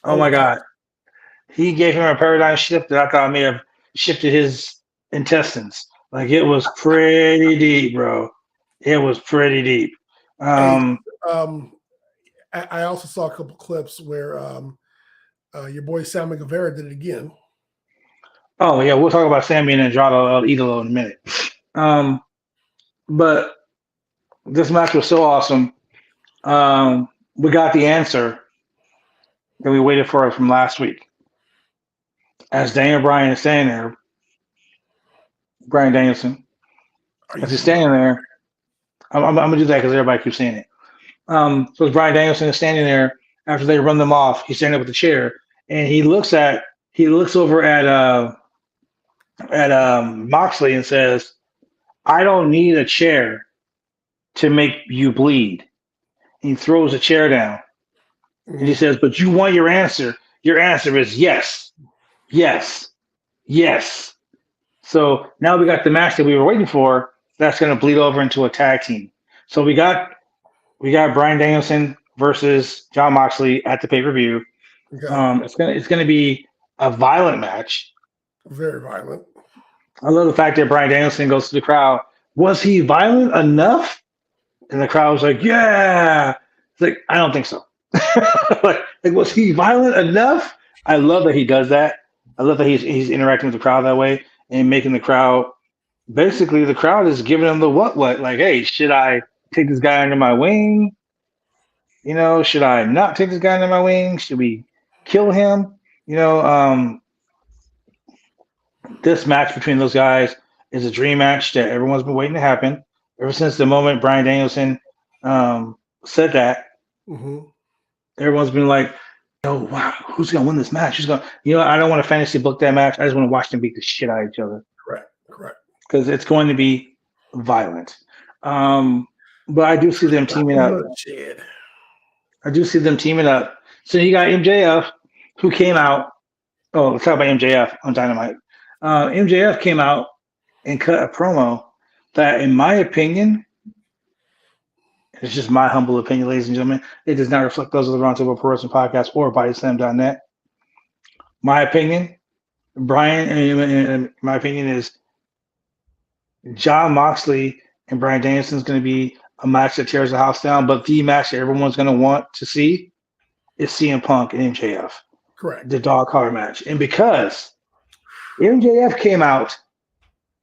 Oh my God. He gave him a paradigm shift that I thought may have shifted his intestines. Like, it was pretty deep, bro. It was pretty deep. I also saw a couple clips where your boy Sammy Guevara did it again. Oh yeah, we'll talk about Sammy and Andrade El Idolo in a minute. But this match was so awesome. We got the answer that we waited for from last week. As Daniel Bryan is standing there, Brian Danielson, as he's standing there, I'm gonna do that because everybody keeps saying it. So as Brian Danielson is standing there after they run them off, he's standing up with the chair, and he looks over at Moxley and says, "I don't need a chair to make you bleed." And he throws a chair down, and he says, "But you want your answer. Your answer is yes, yes, yes." So now we got the match that we were waiting for. That's going to bleed over into a tag team. So we got Brian Danielson versus John Moxley at the pay-per-view. Okay. It's gonna be a violent match. Very violent. I love the fact that Brian Danielson goes to the crowd. Was he violent enough? And the crowd was like, "Yeah." It's like, I don't think so. like, was he violent enough? I love that he does that. I love that he's interacting with the crowd that way and making the crowd. Basically, the crowd is giving him the what? Like, hey, should I take this guy under my wing? You know, should I not take this guy under my wing? Should we kill him? You know, this match between those guys is a dream match that everyone's been waiting to happen ever since the moment Brian Danielson said that. Mm-hmm. Everyone's been like, "Oh wow, who's gonna win this match? Who's gonna?" You know, I don't want to fantasy book that match. I just want to watch them beat the shit out of each other. Correct. Because it's going to be violent. But I do see them teaming up. I do see them teaming up. So you got MJF, who came out. Oh, let's talk about MJF on Dynamite. MJF came out and cut a promo that, in my opinion, it's just my humble opinion, ladies and gentlemen, it does not reflect those of the Roundtable Pro Wrestling Podcast or BodySlam.net. My opinion, Brian, and my opinion is John Moxley and Brian Danielson is going to be a match that tears the house down, but the match that everyone's going to want to see is CM Punk and MJF. Correct. The dog collar match. And because MJF came out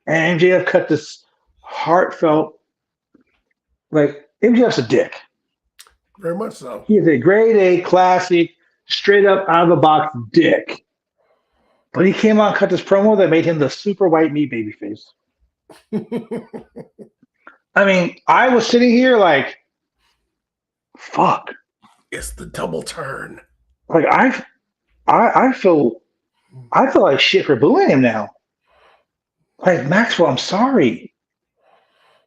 and MJF cut this heartfelt, like, MJF's a dick. Very much so. He is a grade A classic, straight up out of the box dick. But he came out and cut this promo that made him the super white meat babyface. I mean, I was sitting here like, fuck. It's the double turn. Like I feel like shit for booing him now. Like, Maxwell, I'm sorry.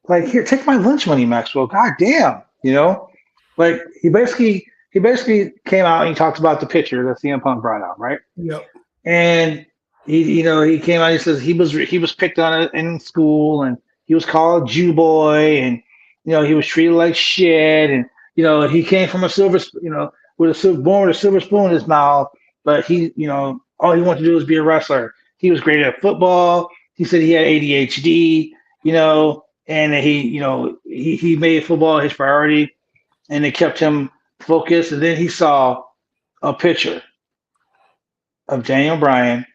Like, here, take my lunch money, Maxwell. God damn, you know? Like, he basically came out and he talked about the picture that CM Punk brought out, right? Yep. And he came out. He says he was picked on in school, and he was called Jew boy, and he was treated like shit, and he came from a silver, born with a silver spoon in his mouth, but he, all he wanted to do was be a wrestler. He was great at football. He said he had ADHD, and he made football his priority, and it kept him focused. And then he saw a picture of Daniel Bryan,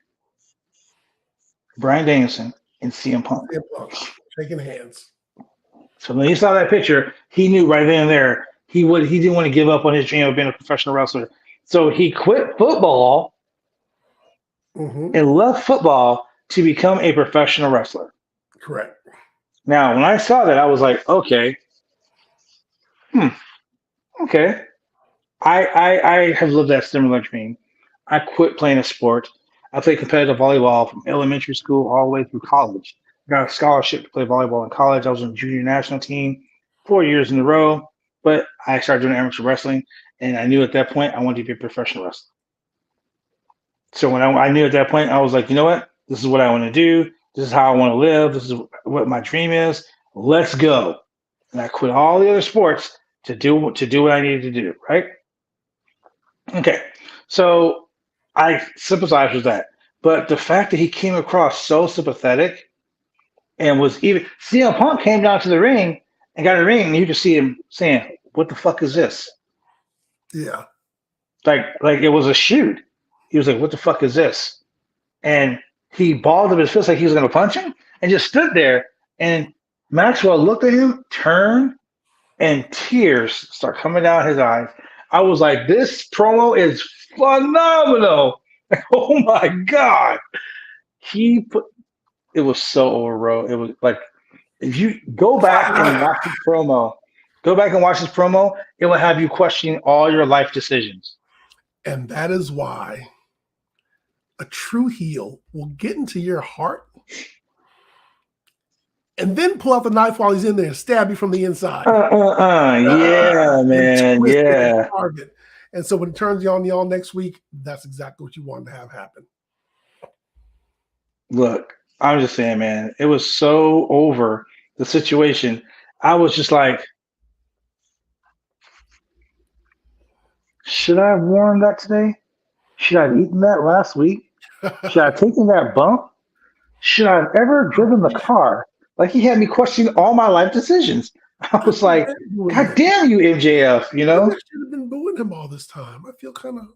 Bryan Danielson, and CM Punk. Shaking hands. So when he saw that picture, he knew right then and there he didn't want to give up on his dream of being a professional wrestler. So he quit football and left football to become a professional wrestler. Correct. Now, when I saw that, I was like, okay. Okay. I have lived that similar dream. I quit playing a sport. I played competitive volleyball from elementary school all the way through college. I got a scholarship to play volleyball in college. I was on the junior national team 4 years in a row, but I started doing amateur wrestling, and I knew at that point I wanted to be a professional wrestler. So when I knew at that point, I was like, you know what? This is what I want to do. This is how I want to live. This is what my dream is. Let's go. And I quit all the other sports to do what I needed to do, right? Okay. So I sympathize with that. But the fact that he came across so sympathetic and was even CM Punk came down to the ring and got a ring, and you could see him saying, "What the fuck is this?" Yeah. Like it was a shoot. He was like, "What the fuck is this?" And he balled up his fist like he was going to punch him, and just stood there. And Maxwell looked at him, turned, and tears start coming down his eyes. I was like, "This promo is phenomenal!" Oh my god! It was so overwrought. It was like, if you go back and watch this promo, it will have you questioning all your life decisions. And that is why a true heel will get into your heart and then pull out the knife while he's in there and stab you from the inside. Yeah, man. Yeah. Target. And so when it turns you on y'all next week, that's exactly what you wanted to have happen. Look, I'm just saying, man, it was so over the situation. I was just like, should I have worn that today? Should I have eaten that last week? Should I have taken that bump? Should I have ever driven the car? Like, he had me questioning all my life decisions. I was like, God damn you, MJF, I should have been booing him all this time. I feel kind of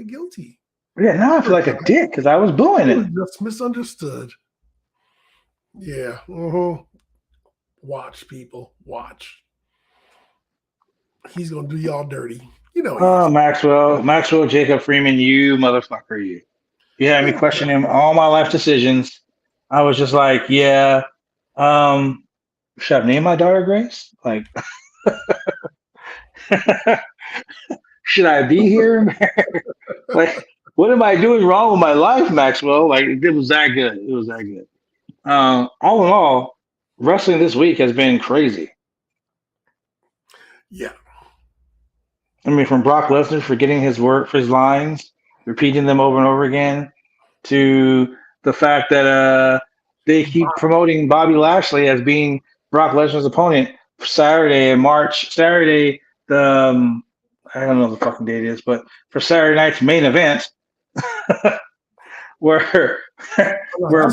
guilty. Yeah, now I feel like a dick because I was booing it. Just misunderstood. Yeah. Watch, people. Watch. He's going to do y'all dirty. Oh, Maxwell, Jacob Freeman, you motherfucker, you. You had me questioning all my life decisions. I was just like, yeah, should I name my daughter Grace? Like, should I be here? Like, what am I doing wrong with my life, Maxwell? Like, it was that good. It was that good. All in all, wrestling this week has been crazy. Yeah. I mean, from Brock Lesnar forgetting his lines, repeating them over and over again, to the fact that they keep promoting Bobby Lashley as being Brock Lesnar's opponent for Saturday, the I don't know the fucking date is, but for Saturday night's main event, where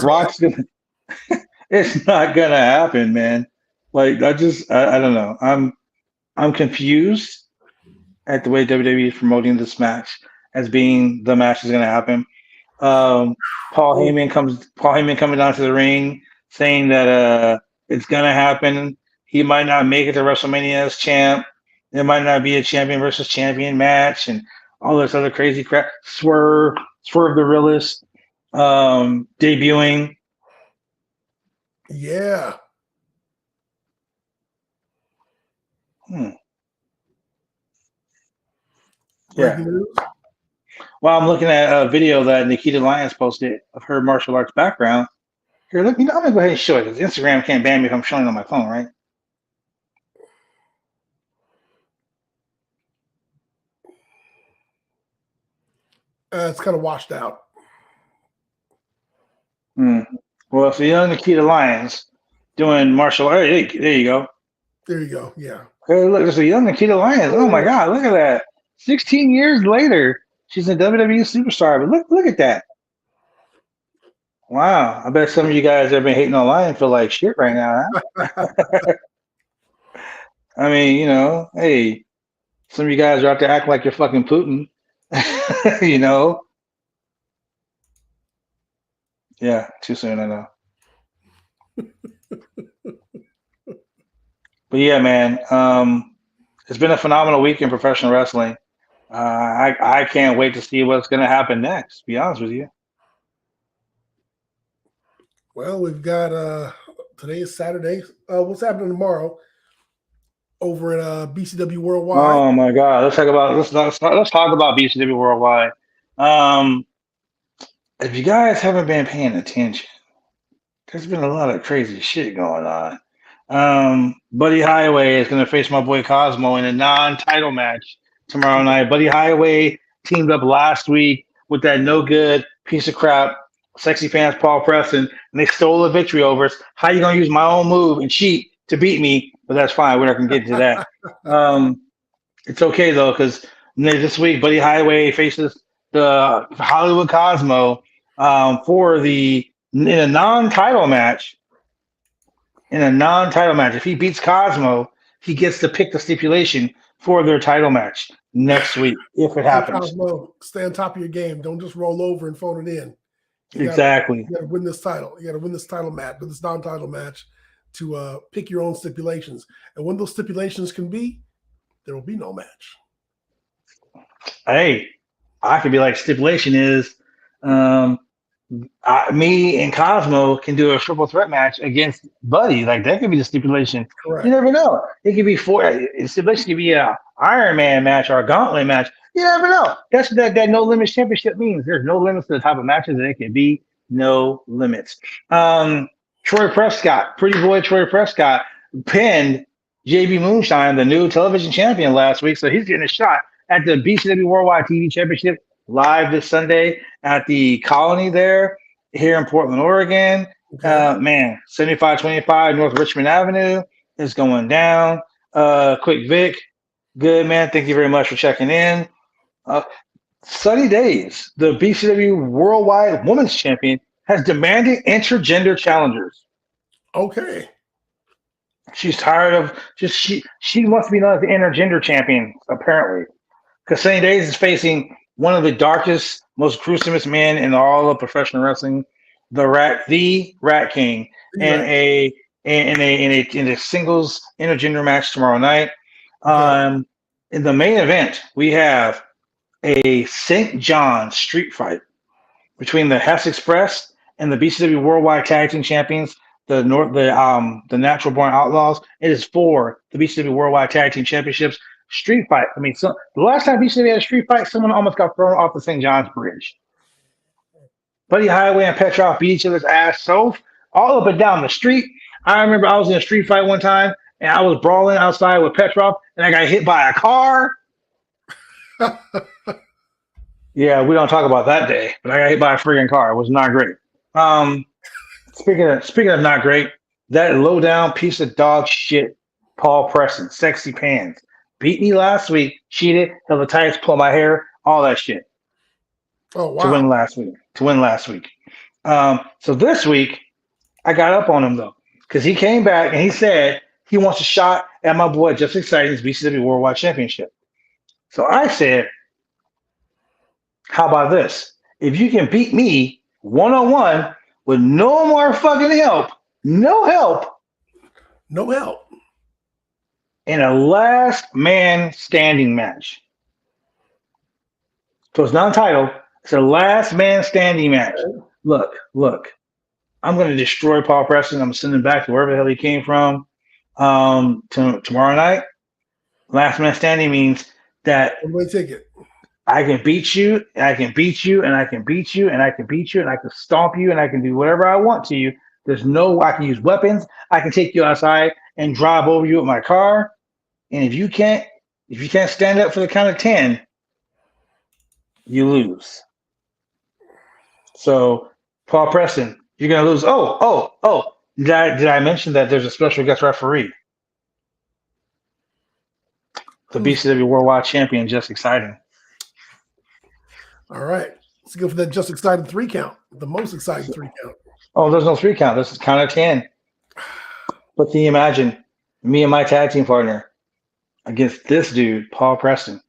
Brock's gonna, it's not gonna happen, man. Like, I don't know. I'm confused at the way WWE is promoting this match as being the match is going to happen. Paul Heyman coming down to the ring saying that it's going to happen. He might not make it to WrestleMania as champ, There might not be a champion versus champion match and all this other crazy crap. Swerve the realist, debuting. Yeah. Yeah. Breaking news. Well, I'm looking at a video that Nikita Lyons posted of her martial arts background. Here, look, I'm gonna go ahead and show it because Instagram can't ban me if I'm showing it on my phone, right? It's kind of washed out. Well, it's the young Nikita Lyons doing martial arts. There you go. There you go. Yeah. Hey, look, there's a young Nikita Lyons. Oh my God, look at that! 16 years later, she's a WWE superstar. But look at that. Wow, I bet some of you guys have been hating on Lion feel like shit right now. Huh? I mean, hey, some of you guys are out there acting like you're fucking Putin. Yeah, too soon, I know. But yeah, man, it's been a phenomenal week in professional wrestling. I can't wait to see what's going to happen next, to be honest with you. Well, we've got today is Saturday. What's happening tomorrow over at BCW Worldwide? Oh my God, let's talk about BCW Worldwide. If you guys haven't been paying attention, there's been a lot of crazy shit going on. Buddy Highway is going to face my boy Cosmo in a non-title match tomorrow night. Buddy Highway teamed up last week with that no good piece of crap Sexy Pants Paul Preston, and they stole a victory over us. How you going to use my own move and cheat to beat me? But that's fine. We're not going to get into that. It's okay, though, because this week, Buddy Highway faces the Hollywood Cosmo in a non-title match. In a non-title match, if he beats Cosmo, he gets to pick the stipulation for their title match next week, if it happens. Cosmo, stay on top of your game. Don't just roll over and phone it in. Exactly. You got to win this title. You got to win this title match, but this non-title match to pick your own stipulations. And when those stipulations can be, there will be no match. Hey, I could be like, stipulation is me and Cosmo can do a triple threat match against Buddy. Like, that could be the stipulation. Correct. You never know. It could be stipulation could be a Iron Man match or a gauntlet match. You never know. That's what that no limits championship means. There's no limits to the type of matches that it can be. No limits. Troy Prescott, pretty boy Troy Prescott, pinned JB Moonshine, the new television champion, last week. So he's getting a shot at the BCW Worldwide TV Championship live this Sunday at the Colony there here in Portland, Oregon. Okay. 7525 North Richmond Avenue is going down. Quick Vic, good man. Thank you very much for checking in. Sunny Days, the BCW Worldwide Women's Champion, has demanded intergender challengers. Okay. She's tired of she wants to be known as the intergender champion, apparently. Because Sunny Days is facing one of the darkest, most gruesomest men in all of professional wrestling, the Rat King, in a singles intergender match tomorrow night. In the main event, we have a St. John street fight between the Hess Express and the BCW Worldwide Tag Team Champions, the Natural Born Outlaws. It is for the BCW Worldwide Tag Team Championships street fight. I mean, the last time BCW had a street fight, someone almost got thrown off the St. John's Bridge. Buddy Highway and Petrov beat each other's ass so all up and down the street. I remember I was in a street fight one time, and I was brawling outside with Petrov, and I got hit by a car. Yeah, we don't talk about that day, but I got hit by a freaking car. It was not great. Speaking of not great, that low down piece of dog shit, Paul Preston, Sexy Pants, beat me last week, cheated, held the tights, pulled my hair, all that shit. Oh wow! To win last week. So this week, I got up on him though, because he came back and he said he wants a shot at my boy Just Exciting's BCW Worldwide Championship. So I said, how about this? If you can beat me one-on-one with no more fucking help, no help, in a last man standing match. So it's not a title. It's a last man standing match. Look. I'm going to destroy Paul Preston. I'm going to send him back to wherever the hell he came from tomorrow night. Last man standing means that I can beat you, and I can beat you, and I can beat you, and I can beat you, and I can stomp you, and I can do whatever I want to you. I can use weapons. I can take you outside and drive over you with my car. And if you can't stand up for the count of 10, you lose. So, Paul Preston, you're gonna lose. Oh! Did I mention that there's a special guest referee? The BCW Worldwide Champion, Just Exciting. All right, let's go for that Just Exciting 3 count. The most exciting 3 count. Oh, there's no 3 count. This is count of 10. But can you imagine me and my tag team partner against this dude, Paul Preston?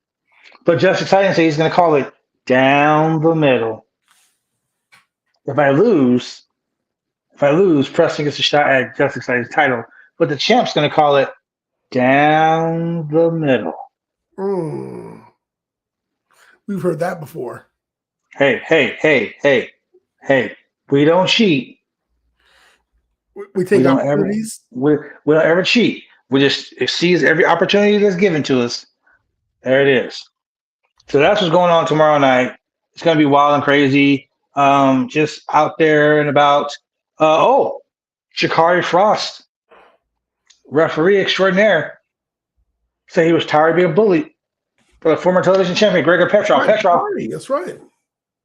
But Just Exciting says he's gonna call it down the middle. If I lose, Preston gets a shot at Just Exciting's title. But the champ's going to call it down the middle. We've heard that before. Hey. We don't cheat. We take opportunities. We don't ever cheat. We just seize every opportunity that's given to us. There it is. So that's what's going on tomorrow night. It's going to be wild and crazy. Just out there and about. Shikari Frost, referee extraordinaire, said he was tired of being bullied by the former television champion Gregor Petrov. That's right.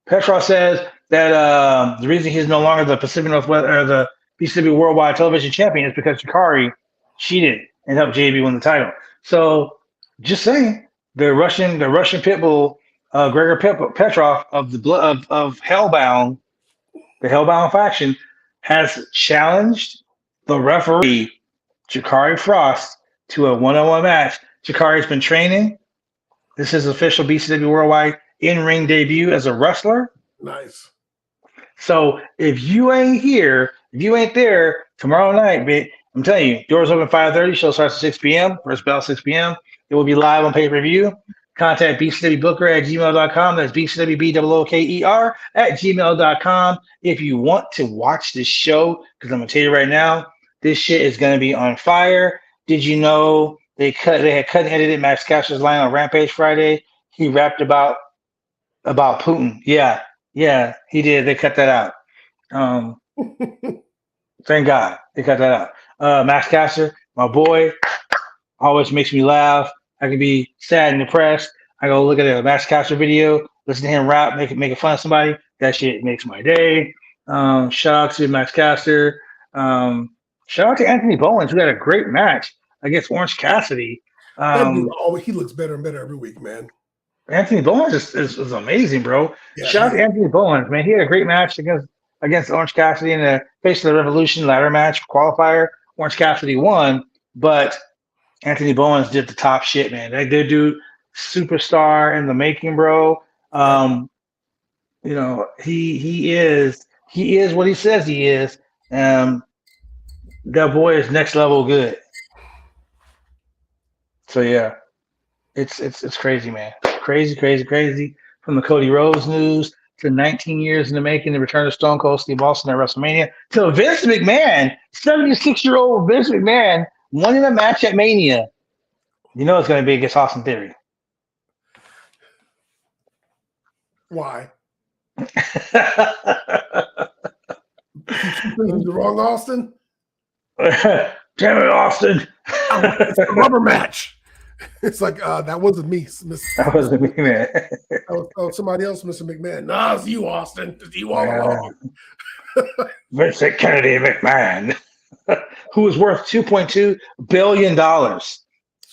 Petrov says that the reason he's no longer the Pacific Northwest or the BCW Worldwide Television Champion is because Shikari cheated and helped JB win the title. So, just saying, the Russian pitbull Gregor Petrov of of Hellbound, the Hellbound faction, has challenged the referee Shikari Frost to a one-on-one match. Shikari's been training. This is his official BCW Worldwide in-ring debut as a wrestler. Nice. So if you ain't there tomorrow night, I'm telling you, doors open 5:30, show starts at 6 p.m. First bell 6 p.m. It will be live on pay-per-view. Contact bcwbooker@gmail.com. That's bcwbooker @gmail.com. If you want to watch this show, because I'm gonna tell you right now, this shit is gonna be on fire. Did you know they had cut and edited Max Caster's line on Rampage Friday? He rapped about Putin. Yeah, he did. They cut that out. Thank God they cut that out. Max Caster, my boy, always makes me laugh. I can be sad and depressed. I go look at a Max Caster video, listen to him rap, making fun of somebody. That shit makes my day. Shout out to Max Caster. Shout out to Anthony Bowens, who had a great match against Orange Cassidy. He looks better and better every week, man. Anthony Bowens is amazing, bro. Yeah, shout out to Anthony Bowens, man. He had a great match against Orange Cassidy in the Face of the Revolution ladder match qualifier. Orange Cassidy won, but Anthony Bowens did the top shit, man. That dude, superstar in the making, bro. He is what he says he is. That boy is next level good. So yeah, it's crazy, man. Crazy. From the Cody Rose news to 19 years in the making, the return of Stone Cold Steve Austin at WrestleMania, to Vince McMahon, 76-year-old Vince McMahon, won in a match at Mania. You know it's going to be against Austin Theory. Why? The wrong Austin? Damn it, Austin. It's a rubber match. It's like, that wasn't me. That wasn't me, man. That was somebody else, Mr. McMahon. Nah, it's you, Austin. It's you all along. Vincent Kennedy McMahon, who is worth $2.2 billion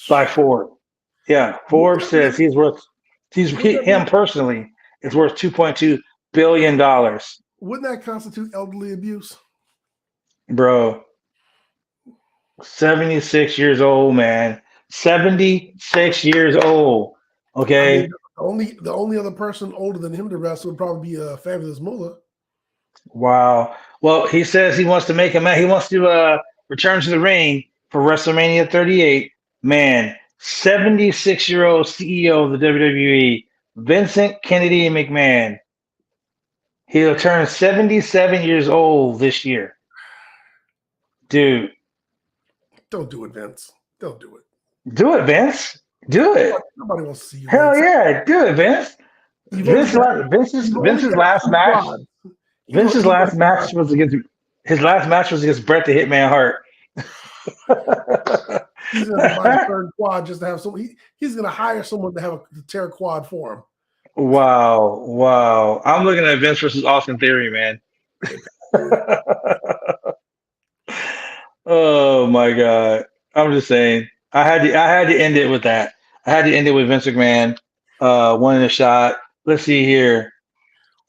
by Forbes. Yeah, Forbes says him personally is worth $2.2 billion. Wouldn't that constitute elderly abuse? Bro, 76 years old, man. 76 years old. Okay. I mean, the only other person older than him to wrestle would probably be Fabulous Moolah. Wow. Well, he says he wants to make a match. He wants to return to the ring for WrestleMania 38 Man, 76-year-old CEO of the WWE, Vincent Kennedy McMahon. He'll turn 77 years old this year. Dude. Don't do it, Vince. Don't do it. Do it, Vince. Do it. Nobody wants to see you. Hell Vince. yeah, do it, Vince. Vince's last match. Vince's last match was against Bret the Hitman Hart. He's gonna buy a third quad just to have some. He's gonna hire someone to have a tear quad for him. Wow. I'm looking at Vince versus Austin Theory, man. Oh my God. I'm just saying. I had to end it with that. I had to end it with Vince McMahon winning a shot. Let's see here.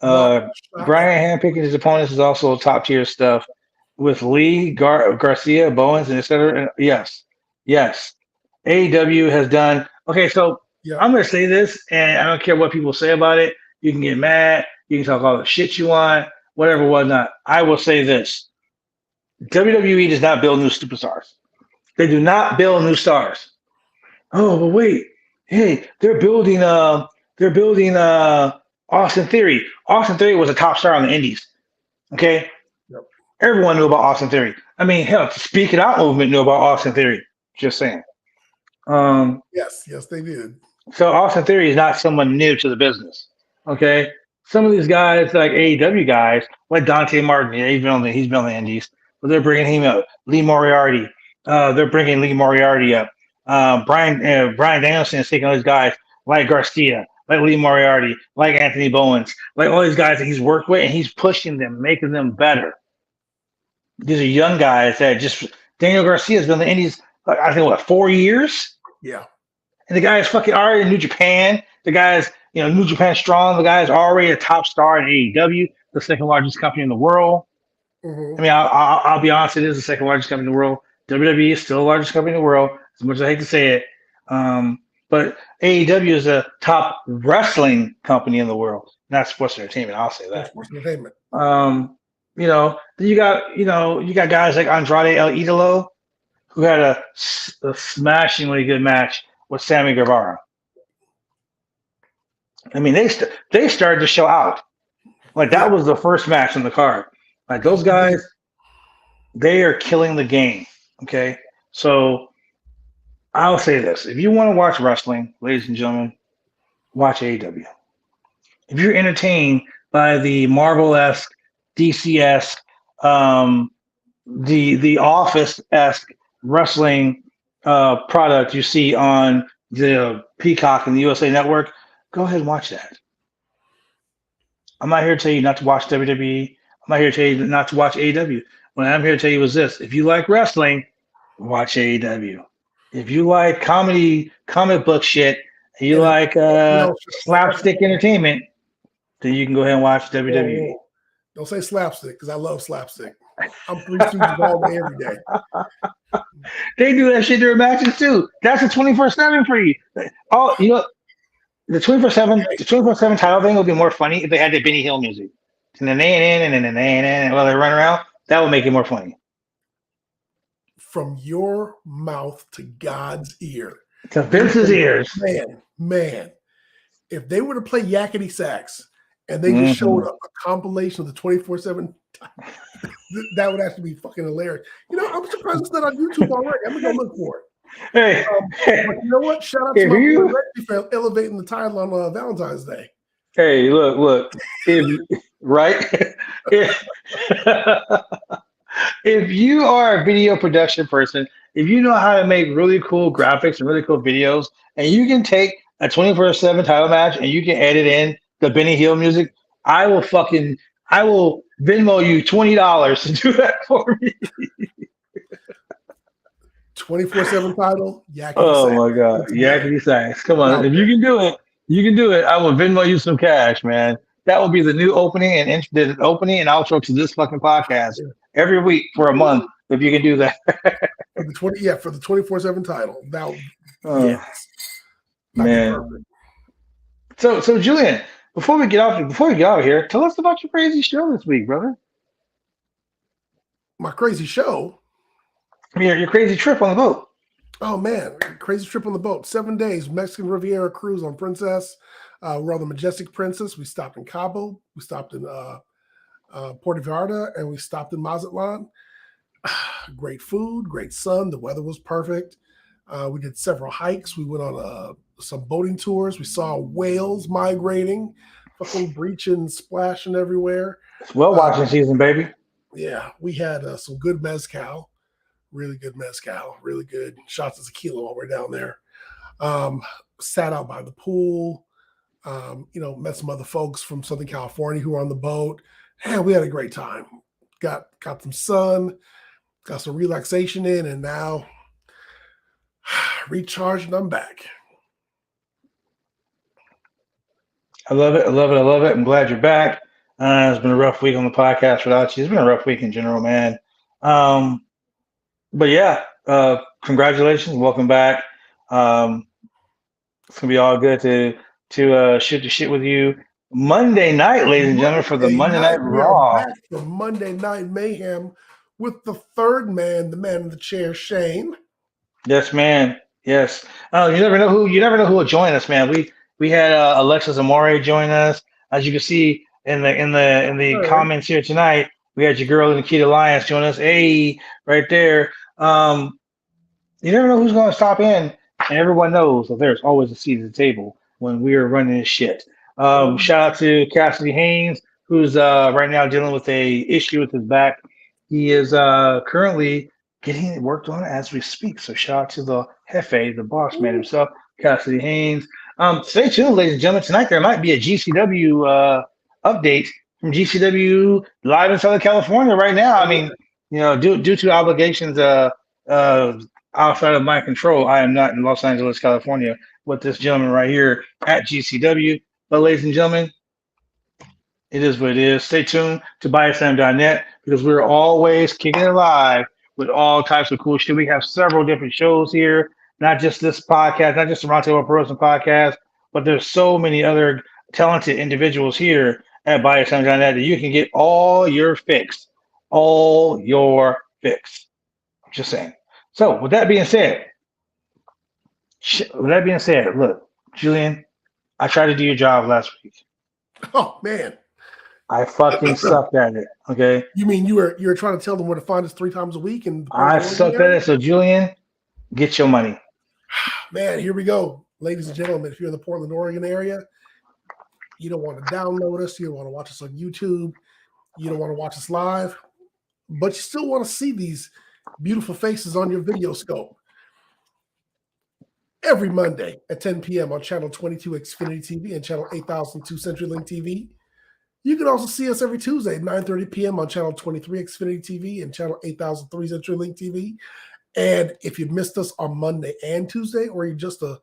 Brian handpicking his opponents is also top tier stuff with Lee, Garcia, Bowens, and etc. Yes. AEW has done. Okay, so I'm going to say this, and I don't care what people say about it. You can get mad. You can talk all the shit you want, whatever, whatnot. I will say this. WWE does not build new superstars. They do not build new stars. Oh, but wait. Hey, they're building Austin Theory. Austin Theory was a top star on the Indies. Okay? Yep. Everyone knew about Austin Theory. I mean, hell, the Speak It Out movement knew about Austin Theory. Just saying. Yes, they did. So Austin Theory is not someone new to the business. Okay? Some of these guys, like AEW guys, like Dante Martin, he's been on the Indies, but they're bringing him up. Lee Moriarty. They're bringing Lee Moriarty up. Brian Danielson is taking all these guys like Garcia, like Lee Moriarty, like Anthony Bowens, like all these guys that he's worked with, and he's pushing them, making them better. These are young guys that just Daniel Garcia's been in the Indies, I think, 4 years? Yeah. And the guy is fucking already in New Japan. The guy's, New Japan Strong. The guy's already a top star in AEW, the second largest company in the world. Mm-hmm. I mean, I'll be honest, it is the second largest company in the world. WWE is still the largest company in the world, as much as I hate to say it. But AEW is a top wrestling company in the world, not sports entertainment. I'll say that. Sports entertainment. Then you got guys like Andrade El Idolo, who had a smashingly good match with Sammy Guevara. I mean, they started to show out. Like, that was the first match on the card. Like, those guys, they are killing the game. Okay, so I'll say this: if you want to watch wrestling, ladies and gentlemen, watch AEW. If you're entertained by the Marvel-esque, DC-esque, the Office-esque wrestling product you see on the Peacock and the USA Network, go ahead and watch that. I'm not here to tell you not to watch WWE. I'm not here to tell you not to watch AEW. What I'm here to tell you is this: if you like wrestling, watch AEW. If you like comic book shit, and you like slapstick entertainment, then you can go ahead and watch WWE. Don't say slapstick, because I love slapstick. I'm Three Stooges all day, every day. They do that shit during matches too. That's a 24/7 for you. Oh, the 24/7 title thing would be more funny if they had the Benny Hill music. And while they run around, that would make it more funny. From your mouth to God's ear. To Vince's ears. Man. If they were to play Yakety Sax and they just showed a compilation of the 24/7, that would actually be fucking hilarious. I'm surprised it's not on YouTube already. I'm going to go look for it. Hey. But you know what? Shout out to my boy Reggie for elevating the title on Valentine's Day. Hey, look. If you are a video production person, if you know how to make really cool graphics and really cool videos, and you can take a 24/7 title match and you can edit in the Benny Hill music, I will Venmo you $20 to do that for me. 24/7 title, Yakety Oh Sax. my God, Yakety Sax! Come on, if you can do it, I will Venmo you some cash, man. That will be the new opening and outro to this fucking podcast every week for a month. If you can do that for the 24/7 title, yes, man. So Julian, before we get out of here, tell us about your crazy show this week, brother. My crazy show. Your crazy trip on the boat. Oh man, crazy trip on the boat. 7 days, Mexican Riviera cruise on Princess. We're on the Majestic Princess. We stopped in Cabo. We stopped in Puerto Vallarta, and we stopped in Mazatlan. Great food, great sun. The weather was perfect. We did several hikes. We went on some boating tours. We saw whales migrating, fucking breaching, splashing everywhere. It's well watching season, baby. Yeah, we had some good mezcal, really good mezcal, really good shots of tequila while we're down there. Sat out by the pool. Met some other folks from Southern California who were on the boat. And we had a great time. Got some sun, got some relaxation in, and now recharged and I'm back. I love it. I love it. I love it. I'm glad you're back. It's been a rough week on the podcast without you. It's been a rough week in general, man. But yeah, congratulations. Welcome back. It's gonna be all good to shoot the shit with you Monday night, ladies and gentlemen, for the Monday Night Raw. Back for Monday Night Mayhem with the third man, the man in the chair, Shane. Yes, man. Yes. You never know who will join us, man. We had Alexis Amore join us. As you can see in the comments here tonight, we had your girl Nikita Lyons join us. Hey, right there. You never know who's going to stop in, and everyone knows that there's always a seat at the table when we are running this shit. Shout out to Cassidy Haynes, who's right now dealing with a issue with his back. He is currently getting it worked on as we speak. So shout out to the Jefe, the boss man himself, Cassidy Haynes. Stay tuned, ladies and gentlemen. Tonight there might be a GCW update from GCW live in Southern California right now. I mean, due to obligations outside of my control, I am not in Los Angeles, California with this gentleman right here at GCW. But ladies and gentlemen, it is what it is. Stay tuned to BuySlam.net because we're always kicking it live with all types of cool shit. We have several different shows here, not just this podcast, not just the Roundtable Pro Wrestling podcast, but there's so many other talented individuals here at BuySlam.net that you can get all your fix. All your fix. Just saying. So with that being said, look, Julian, I tried to do your job last week. Oh man. I fucking sucked at it. Okay. You mean you were trying to tell them where to find us 3 times a week? And I sucked at it. So Julian, get your money. Man, here we go. Ladies and gentlemen, if you're in the Portland, Oregon area, you don't want to download us, you don't want to watch us on YouTube, you don't want to watch us live, but you still want to see these beautiful faces on your video scope. Every Monday at 10 p.m. on Channel 22 Xfinity TV and Channel 8002 CenturyLink TV. You can also see us every Tuesday at 9:30 p.m. on Channel 23 Xfinity TV and Channel 8003 CenturyLink TV. And if you missed us on Monday and Tuesday, or you're just a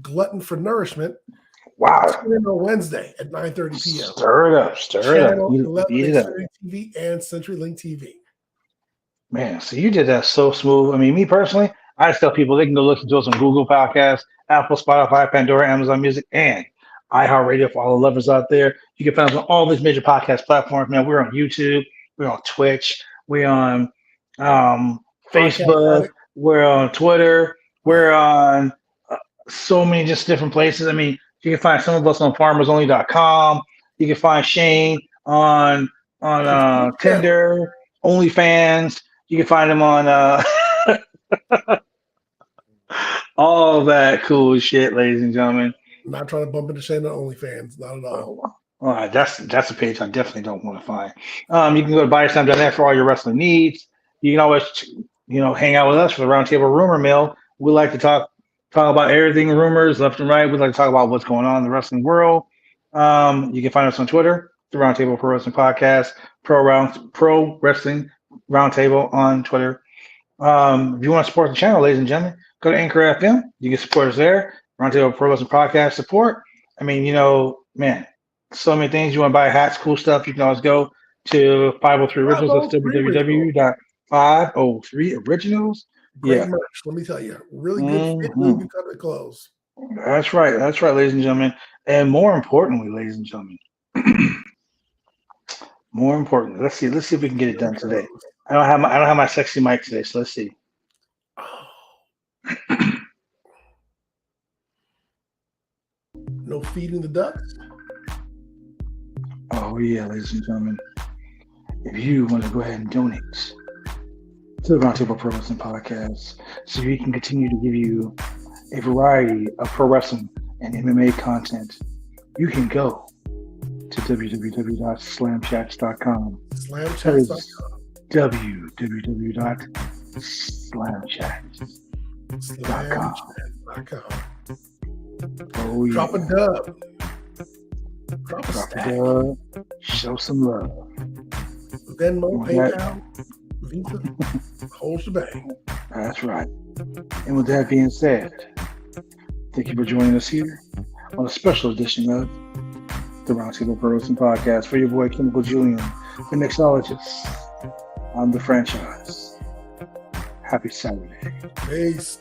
glutton for nourishment, tune in on Wednesday at 9:30 p.m. Stir it up. Channel 11 Xfinity TV and CenturyLink TV. Man, so you did that so smooth. I mean, me personally, I just tell people they can go listen to us on Google Podcasts, Apple, Spotify, Pandora, Amazon Music, and iHeartRadio for all the lovers out there. You can find us on all these major podcast platforms. Man, we're on YouTube, we're on Twitch, we're on Facebook, we're on Twitter, we're on so many just different places. I mean, you can find some of us on FarmersOnly.com. You can find Shane on Tinder, OnlyFans. You can find him on all that cool shit, ladies and gentlemen. I'm not trying to bump into Shane on OnlyFans, not at all. All right, that's a page I definitely don't want to find. You can go to BuySlam.net for all your wrestling needs. You can always, hang out with us for the Roundtable Rumor Mill. We like to talk about everything rumors left and right. We like to talk about what's going on in the wrestling world. You can find us on Twitter, the Roundtable Pro Wrestling Podcast, Pro Wrestling Roundtable on Twitter. If you want to support the channel, ladies and gentlemen, go to Anchor FM. You can support us there. Roundtable Pro Wrestling Podcast support. I mean, man, so many things. You want to buy hats, cool stuff, you can always go to 503 Originals. That's www.503 Originals. Great merch, let me tell you. Really good fit, really good cut of clothes. That's right, ladies and gentlemen. And more importantly, ladies and gentlemen, let's see if we can get it done today. I don't have my sexy mic today, so let's see. No feeding the ducks. Oh yeah, ladies and gentlemen, if you want to go ahead and donate to the Roundtable Pro Wrestling Podcast, so we can continue to give you a variety of pro wrestling and MMA content, you can go to www.slamchats.com. Slamchats.com. www.slamchats.com. Oh yeah. Drop a dub. Drop a stack. Dub. Show some love. Venmo, PayPal, Visa, whole shebang. That's right. And with that being said, thank you for joining us here on a special edition of the Roundtable Pro Wrestling Podcast for your boy Chemical Julian, the Mixologist. I'm the franchise. Happy Saturday. Peace.